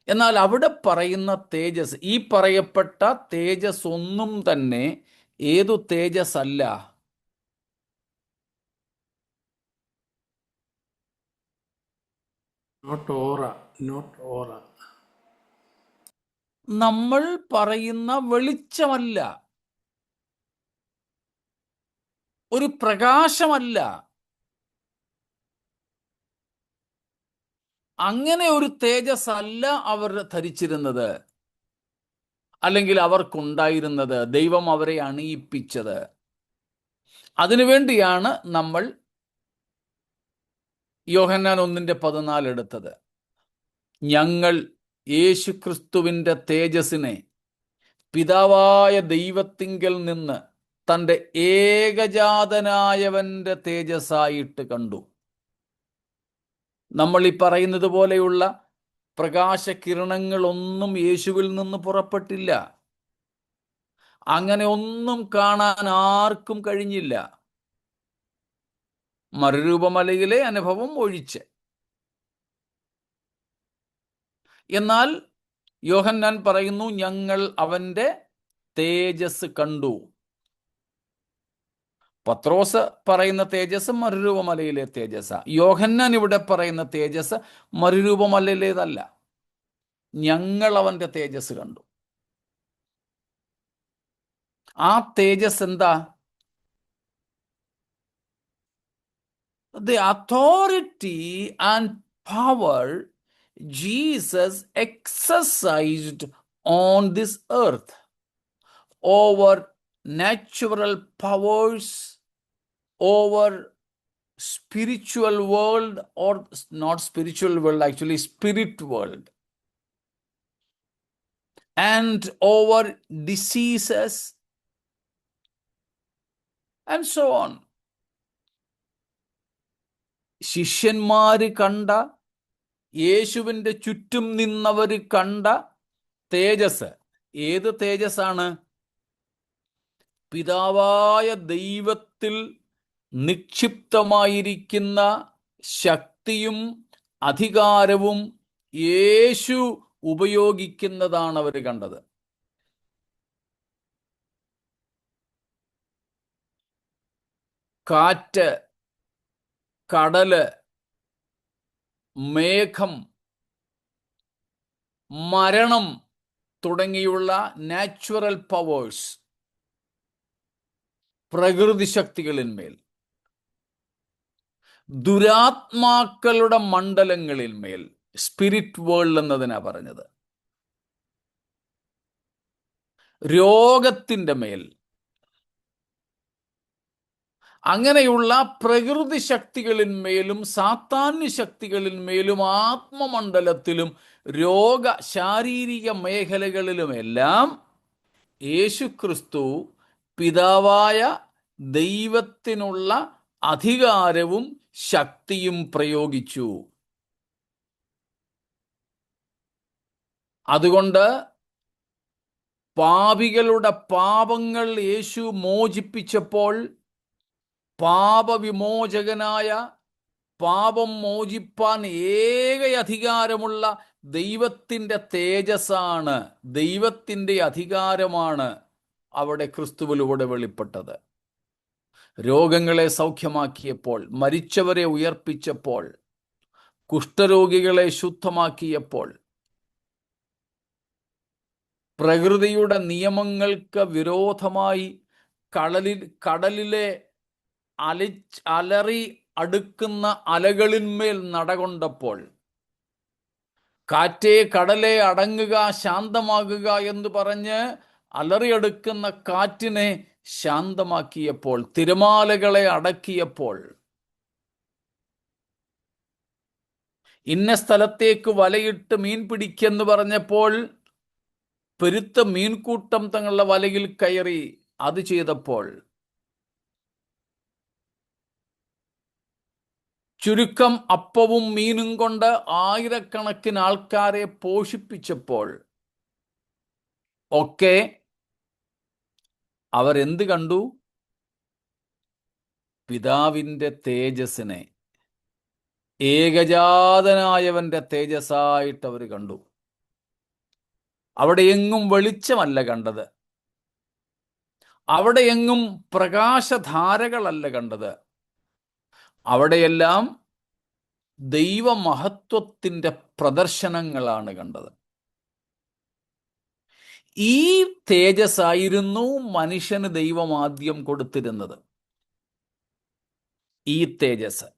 എന്നാൽ അവിടെ പറയുന്ന തേജസ്, ഈ പറയപ്പെട്ട തേജസ് ഒന്നും തന്നെ ഏതു തേജസ് അല്ല. നമ്മൾ പറയുന്ന വെളിച്ചമല്ല, ഒരു പ്രകാശമല്ല. അങ്ങനെ ഒരു തേജസ് അല്ല അവർ ധരിച്ചിരുന്നത്, അല്ലെങ്കിൽ അവർക്കുണ്ടായിരുന്നത്. ദൈവം അവരെ അണിയിപ്പിച്ചത്. അതിനുവേണ്ടിയാണ് നമ്മൾ യോഹന്നാൻ 1:14 എടുത്തത്. ഞങ്ങൾ യേശുക്രിസ്തുവിൻ്റെ തേജസ്സിനെ പിതാവായ ദൈവത്തിങ്കൽ നിന്ന് തൻ്റെ ഏകജാതനായവന്റെ തേജസ്സായിട്ട് കണ്ടു. നമ്മൾ ഈ പറയുന്നത് പോലെയുള്ള പ്രകാശകിരണങ്ങളൊന്നും യേശുവിൽ നിന്ന് പുറപ്പെട്ടില്ല. അങ്ങനെ ഒന്നും കാണാൻ ആർക്കും കഴിഞ്ഞില്ല, മറുരൂപമലയിലെ അനുഭവം ഒഴിച്ച്. എന്നാൽ യോഹന്നാൻ പറയുന്നു, ഞങ്ങൾ അവന്റെ തേജസ് കണ്ടു. പത്രോസ് പറയുന്ന തേജസ് മറുരൂപമലയിലെ തേജസ്. യോഹന്നാൻ ഇവിടെ പറയുന്ന തേജസ് മറുരൂപമലയിലേതല്ല. ഞങ്ങൾ അവന്റെ തേജസ് കണ്ടു. ആ തേജസ് എന്താ? The authority and power Jesus exercised on this earth over natural powers, over spiritual world, or not spiritual world, actually spirit world, and over diseases and so on. ശിഷ്യന്മാര് കണ്ട, യേശുവിൻ്റെ ചുറ്റും നിന്നവർ കണ്ട തേജസ് ഏത് തേജസ്സാണ്? പിതാവായ ദൈവത്തിൽ നിക്ഷിപ്തമായിരിക്കുന്ന ശക്തിയും അധികാരവും യേശു ഉപയോഗിക്കുന്നതാണ് അവർ കണ്ടത്. കാറ്റ്, കടല്, മേഘം, മരണം തുടങ്ങിയുള്ള നാച്ചുറൽ പവേഴ്സ്, പ്രകൃതി ശക്തികളിന്മേൽ, ദുരാത്മാക്കളുടെ മണ്ഡലങ്ങളിന്മേൽ, സ്പിരിറ്റ് വേൾഡ് എന്നതിനാ പറഞ്ഞത്, രോഗത്തിൻ്റെ മേൽ, അങ്ങനെയുള്ള പ്രകൃതി ശക്തികളിന്മേലും സാത്താന്യ ശക്തികളിന്മേലും ആത്മമണ്ഡലത്തിലും ശാരീരിക മേഖലകളിലുമെല്ലാം യേശുക്രിസ്തു പിതാവായ ദൈവത്തിനുള്ള അധികാരവും ശക്തിയും പ്രയോഗിച്ചു. അതുകൊണ്ട് പാപികളുടെ പാപങ്ങൾ യേശു മോചിപ്പിച്ചപ്പോൾ പാപവിമോചകനായ, പാപം മോചിപ്പാൻ ഏക അധികാരമുള്ള ദൈവത്തിൻ്റെ തേജസ്സാണ്, ദൈവത്തിൻ്റെ അധികാരമാണ് അവിടെ ക്രിസ്തുവിലൂടെ വെളിപ്പെട്ടത്. രോഗങ്ങളെ സൗഖ്യമാക്കിയപ്പോൾ, മരിച്ചവരെ ഉയർപ്പിച്ചപ്പോൾ, കുഷ്ഠരോഗികളെ ശുദ്ധമാക്കിയപ്പോൾ, പ്രകൃതിയുടെ നിയമങ്ങൾക്ക് വിരോധമായി കടലിലെ അലറി അടുക്കുന്ന അലകളിന്മേൽ നടകൊണ്ടപ്പോൾ, കാറ്റേ കടലെ അടങ്ങുക, ശാന്തമാകുക എന്ന് പറഞ്ഞ് അലറിയെടുക്കുന്ന കാറ്റിനെ ശാന്തമാക്കിയപ്പോൾ, തിരമാലകളെ അടക്കിയപ്പോൾ, ഇന്ന സ്ഥലത്തേക്ക് വലയിട്ട് മീൻ പിടിക്കെന്ന് പറഞ്ഞപ്പോൾ പെരുത്ത മീൻകൂട്ടം തങ്ങളുടെ വലയിൽ കയറി അത് ചെയ്തപ്പോൾ, ചുരുക്കം അപ്പവും മീനും കൊണ്ട് ആയിരക്കണക്കിന് ആൾക്കാരെ പോഷിപ്പിച്ചപ്പോൾ ഒക്കെ അവരെന്ത് കണ്ടു? പിതാവിൻ്റെ തേജസ്സിനെ, ഏകജാതനായവന്റെ തേജസ്സായിട്ട് അവർ കണ്ടു. അവിടെ എങ്ങും വെളിച്ചമല്ല കണ്ടത്, അവിടെ എങ്ങും പ്രകാശധാരകളല്ല കണ്ടത്, അവിടെയെല്ലാം ദൈവമഹത്വത്തിൻ്റെ പ്രദർശനങ്ങളാണ് കണ്ടത്. ഈ തേജസ്സായിരുന്നു മനുഷ്യന് ദൈവം ആദ്യം കൊടുത്തിരുന്നത്. ഈ തേജസ്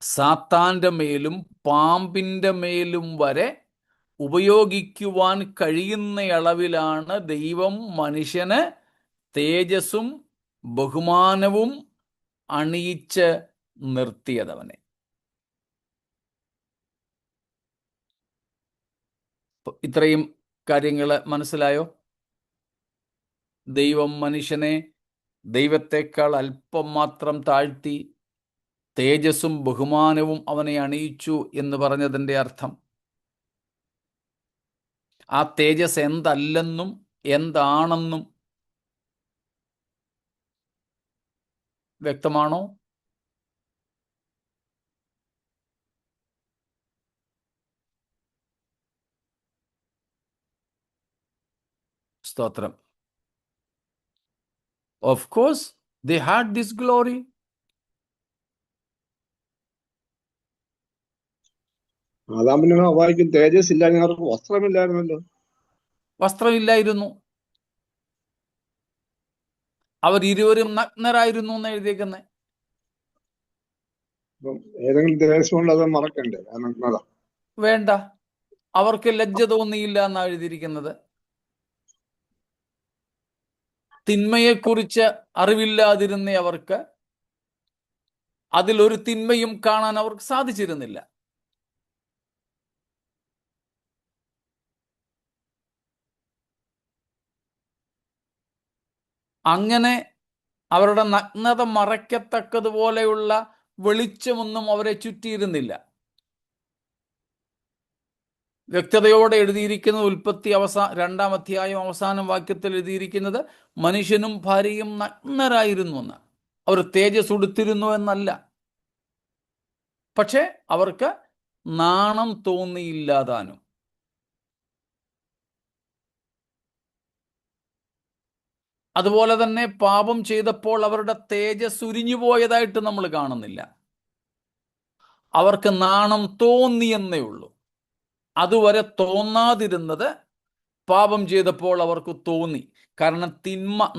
സാത്താന്റെ മേലും പാമ്പിൻ്റെ മേലും വരെ ഉപയോഗിക്കുവാൻ കഴിയുന്ന അളവിലാണ് ദൈവം മനുഷ്യന് തേജസ്സും ബഹുമാനവും അണിയിച്ച് നിർത്തിയതവനെ. ഇത്രയും കാര്യങ്ങൾ മനസ്സിലായോ? ദൈവം മനുഷ്യനെ ദൈവത്തെക്കാൾ അല്പം മാത്രം താഴ്ത്തി തേജസ്സും ബഹുമാനവും അവനെ അണിയിച്ചു എന്ന് പറഞ്ഞതിൻ്റെ അർത്ഥം, ആ തേജസ് എന്തല്ലെന്നും എന്താണെന്നും വ്യക്തമാണോ? സ്തോത്രം. Of course, they had this glory. ആദാമിനും ഹവ്വായ്ക്കും തേജസ് ഇല്ലായിരുന്നു, അവർക്ക് വസ്ത്രമില്ലായിരുന്നല്ലോ. വസ്ത്രമില്ലായിരുന്നു, അവർ ഇരുവരും നഗ്നരായിരുന്നു എന്ന് എഴുതിയേക്കുന്നത്. ഏതെങ്കിലും തേജസ് കൊണ്ട് അത് മറക്കണ്ടേ? നഗ്നത വേണ്ട, അവർക്ക് ലജ്ജ തോന്നിയില്ല എന്നാണ് എഴുതിയിരിക്കുന്നത്. തിന്മയെക്കുറിച്ച് അറിവില്ലാതിരുന്ന അവർക്ക് അതിലൊരു തിന്മയും കാണാൻ അവർക്ക് സാധിച്ചിരുന്നില്ല. അങ്ങനെ അവരുടെ നഗ്നത മറയ്ക്കത്തക്കതുപോലെയുള്ള വെളിച്ചമൊന്നും അവരെ ചുറ്റിയിരുന്നില്ല. വ്യക്തതയോടെ എഴുതിയിരിക്കുന്നത് ഉൽപ്പത്തി 2-ാം അധ്യായം അവസാനം വാക്യത്തിൽ എഴുതിയിരിക്കുന്നത് മനുഷ്യനും ഭാര്യയും നഗ്നരായിരുന്നു എന്ന്. അവർ തേജസ് ഉടുത്തിരുന്നു എന്നല്ല, പക്ഷെ അവർക്ക് നാണം തോന്നിയില്ലാതാനും. അതുപോലെ തന്നെ പാപം ചെയ്തപ്പോൾ അവരുടെ തേജസ് ഉരിഞ്ഞു പോയതായിട്ട് നമ്മൾ കാണുന്നില്ല. അവർക്ക് നാണം തോന്നിയെന്നേ ഉള്ളൂ. അതുവരെ തോന്നാതിരുന്നത് പാപം ചെയ്തപ്പോൾ അവർക്ക് തോന്നി. കാരണം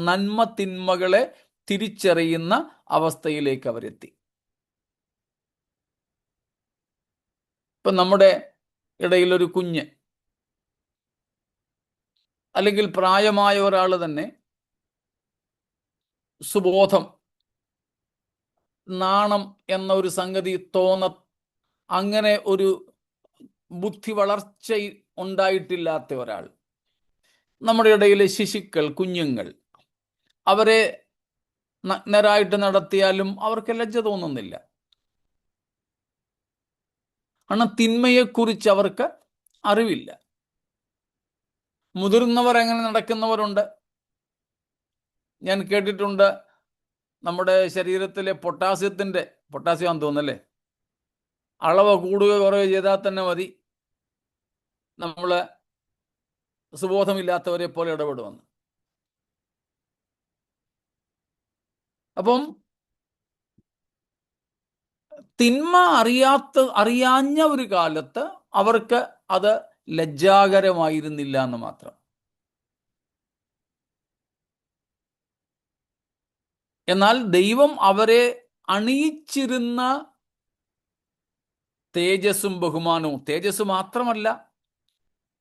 നന്മ തിന്മകളെ തിരിച്ചറിയുന്ന അവസ്ഥയിലേക്ക് അവരെത്തി. ഇപ്പം നമ്മുടെ ഇടയിൽ ഒരു കുഞ്ഞ് അല്ലെങ്കിൽ പ്രായമായ ഒരാൾ തന്നെ സുബോധം, നാണം എന്ന ഒരു സംഗതി അങ്ങനെ ഒരു ബുദ്ധി വളർച്ച ഉണ്ടായിട്ടില്ലാത്ത ഒരാൾ, നമ്മുടെ ഇടയിലെ ശിശുക്കൾ, കുഞ്ഞുങ്ങൾ, അവരെ നഗ്നരായിട്ട് നടത്തിയാലും അവർക്ക് ലജ്ജ തോന്നുന്നില്ല. കാരണം തിന്മയെക്കുറിച്ച് അവർക്ക് അറിവില്ല. മുതിർന്നവർ അങ്ങനെ നടക്കുന്നവരുണ്ട്. ഞാൻ കേട്ടിട്ടുണ്ട്, നമ്മുടെ ശരീരത്തിലെ പൊട്ടാസ്യം തോന്നല്ലേ, അളവ് കൂടുകയോ കുറയുകയോ ചെയ്താൽ തന്നെ മതി നമ്മൾ സുബോധമില്ലാത്തവരെ പോലെ ഇടപെടുമെന്ന്. അപ്പം തിന്മ അറിയാഞ്ഞ ഒരു കാലത്ത് അവർക്ക് അത് ലജ്ജാകരമായിരുന്നില്ല എന്ന് മാത്രം. എന്നാൽ ദൈവം അവരെ അണിയിച്ചിരുന്ന തേജസ്സും ബഹുമാനവും, തേജസ് മാത്രമല്ല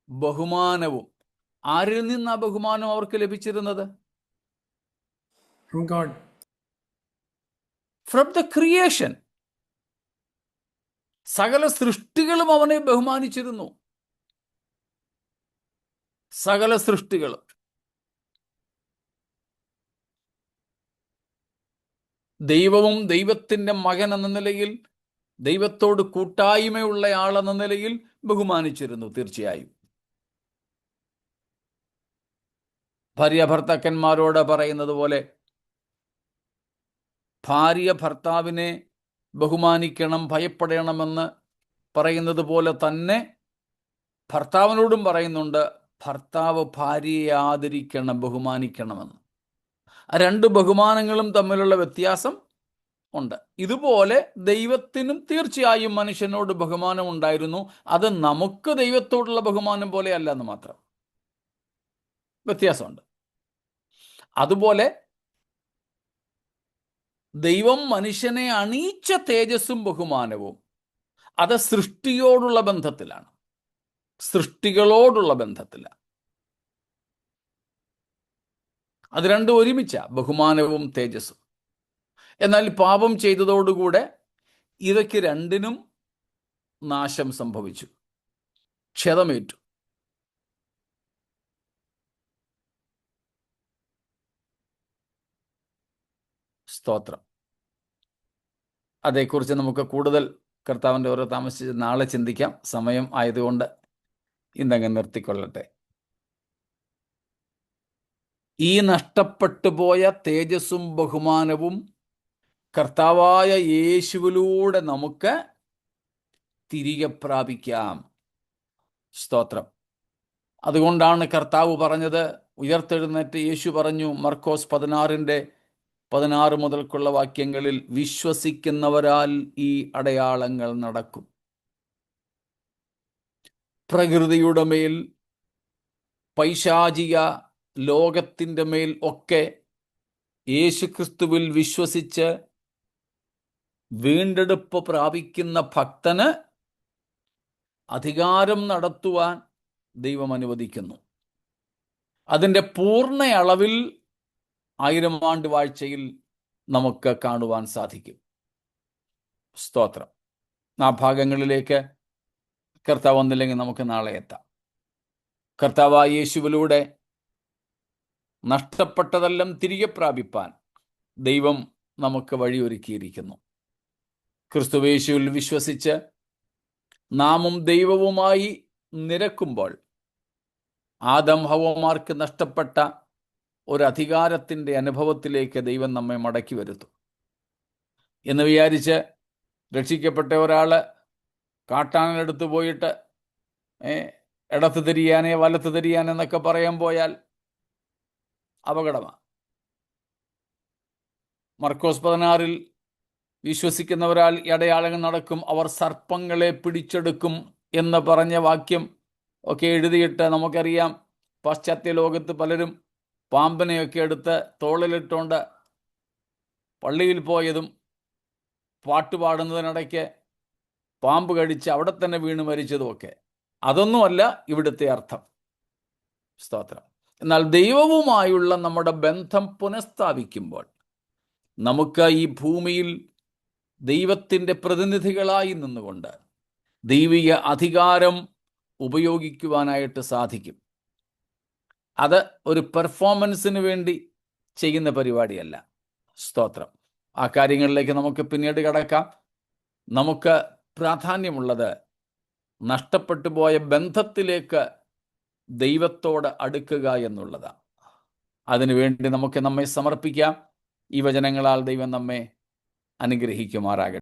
ബഹുമാനവും, ആരിൽ നിന്ന് ആ ബഹുമാനം അവർക്ക് ലഭിച്ചിരുന്നത്? From God. From the creation. സകല സൃഷ്ടികളും അവനെ ബഹുമാനിച്ചിരുന്നു. സകല സൃഷ്ടികളും. ദൈവവും ദൈവത്തിൻ്റെ മകൻ എന്ന നിലയിൽ, ദൈവത്തോട് കൂട്ടായ്മയുള്ള ആളെന്ന നിലയിൽ ബഹുമാനിച്ചിരുന്നു. തീർച്ചയായും ഭാര്യ ഭർത്താക്കന്മാരോട് പറയുന്നത് പോലെ ഭാര്യ ഭർത്താവിനെ ബഹുമാനിക്കണം, ഭയപ്പെടണമെന്ന് പറയുന്നത് പോലെ തന്നെ ഭർത്താവിനോടും പറയുന്നുണ്ട്, ഭർത്താവ് ഭാര്യയെ ആദരിക്കണം, ബഹുമാനിക്കണമെന്ന്. രണ്ട് ബഹുമാനങ്ങളും തമ്മിലുള്ള വ്യത്യാസം ഉണ്ട്. ഇതുപോലെ ദൈവത്തിനും തീർച്ചയായും മനുഷ്യനോട് ബഹുമാനം ഉണ്ടായിരുന്നു. അത് നമുക്ക് ദൈവത്തോടുള്ള ബഹുമാനം പോലെ അല്ല എന്ന് മാത്രം, വ്യത്യാസമുണ്ട്. അതുപോലെ ദൈവം മനുഷ്യനെ അണിയിച്ച തേജസ്സും ബഹുമാനവും അത് സൃഷ്ടിയോടുള്ള ബന്ധത്തിലാണ്, സൃഷ്ടികളോടുള്ള ബന്ധത്തിലാണ്. അത് രണ്ടും ഒരുമിച്ച, ബഹുമാനവും തേജസ്സും. എന്നാൽ പാപം ചെയ്തതോടുകൂടെ ഇവയ്ക്ക് രണ്ടിനും നാശം സംഭവിച്ചു, ക്ഷതമേറ്റു. സ്തോത്രം. അതേക്കുറിച്ച് നമുക്ക് കൂടുതൽ കർത്താവിൻ്റെ ഓരോ താമസിച്ച് നാളെ ചിന്തിക്കാം. സമയം ആയതുകൊണ്ട് ഇന്നങ്ങ് നിർത്തിക്കൊള്ളട്ടെ. ഈ നഷ്ടപ്പെട്ടു പോയ തേജസ്സും ബഹുമാനവും കർത്താവായ യേശുവിലൂടെ നമുക്ക് തിരികെ പ്രാപിക്കാം. സ്തോത്രം. അതുകൊണ്ടാണ് കർത്താവ് പറഞ്ഞത്, ഉയർത്തെഴുന്നേറ്റ് യേശു പറഞ്ഞു, മർക്കോസ് 16 മുതൽക്കുള്ള വാക്യങ്ങളിൽ, വിശ്വസിക്കുന്നവരാൽ ഈ അടയാളങ്ങൾ നടക്കും. പ്രകൃതിയുടെ മേൽ, പൈശാചിക ലോകത്തിൻ്റെ മേൽ ഒക്കെ യേശുക്രിസ്തുവിൽ വിശ്വസിച്ച് വീണ്ടെടുപ്പ് പ്രാപിക്കുന്ന ഭക്തന് അധികാരം നടത്തുവാൻ ദൈവം അനുവദിക്കുന്നു. അതിൻ്റെ പൂർണ്ണ അളവിൽ 1000 ആണ്ട് വാഴ്ചയിൽ നമുക്ക് കാണുവാൻ സാധിക്കും. സ്തോത്രം. ആ ഭാഗങ്ങളിലേക്ക് കർത്താവ് വന്നില്ലെങ്കിൽ നമുക്ക് നാളെ എത്താം. കർത്താവായ യേശുവിലൂടെ നഷ്ടപ്പെട്ടതെല്ലാം തിരികെ പ്രാപിപ്പാൻ ദൈവം നമുക്ക് വഴിയൊരുക്കിയിരിക്കുന്നു. ക്രിസ്തുയേശുവിൽ വിശ്വസിച്ച് നാമും ദൈവവുമായി നിരക്കുമ്പോൾ ആദം ഹവ്വമാർക്ക് നഷ്ടപ്പെട്ട ഒരു അധികാരത്തിൻ്റെ അനുഭവത്തിലേക്ക് ദൈവം നമ്മെ മടക്കി വരുത്തും എന്ന് വിചാരിച്ച് രക്ഷിക്കപ്പെട്ട ഒരാൾ കാട്ടാനെടുത്ത് പോയിട്ട് ഇടത്ത് തിരിയാനേ വലത്ത് തിരിയാനെന്നൊക്കെ പറയാൻ പോയാൽ അപകടമാണ്. മർക്കോസ് 16 വിശ്വസിക്കുന്നവരാൽ ഈ അടയാളങ്ങൾ നടക്കും, അവർ സർപ്പങ്ങളെ പിടിച്ചെടുക്കും എന്ന് പറഞ്ഞ വാക്യം ഒക്കെ എഴുതിയിട്ട് നമുക്കറിയാം, പാശ്ചാത്യ ലോകത്ത് പലരും പാമ്പിനെയൊക്കെ എടുത്ത് തോളിലിട്ടുകൊണ്ട് പള്ളിയിൽ പോയതും പാട്ടുപാടുന്നതിനിടയ്ക്ക് പാമ്പ് കടിച്ച് അവിടെ തന്നെ വീണ് മരിച്ചതുമൊക്കെ. അതൊന്നുമല്ല ഇവിടുത്തെ അർത്ഥം. സ്തോത്രം. എന്നാൽ ദൈവവുമായുള്ള നമ്മുടെ ബന്ധം പുനഃസ്ഥാപിക്കുമ്പോൾ നമുക്ക് ഈ ഭൂമിയിൽ ദൈവത്തിൻ്റെ പ്രതിനിധികളായി നിന്നുകൊണ്ട് ദൈവിക അധികാരം ഉപയോഗിക്കുവാനായിട്ട് സാധിക്കും. അത് ഒരു പെർഫോമൻസിന് വേണ്ടി ചെയ്യുന്ന പരിപാടിയല്ല. സ്തോത്രം. ആ കാര്യങ്ങളിലേക്ക് നമുക്ക് പിന്നീട് കടക്കാം. നമുക്ക് പ്രാധാന്യമുള്ളത് നഷ്ടപ്പെട്ടു പോയ ബന്ധത്തിലേക്ക് ദൈവത്തോട് അടുക്കുക എന്നുള്ളതാണ്. അതിനുവേണ്ടി നമുക്ക് നമ്മെ സമർപ്പിക്കാം. ഈ വചനങ്ങളാൽ ദൈവം നമ്മെ അനുഗ്രഹിക്കുമാറാകട്ടെ.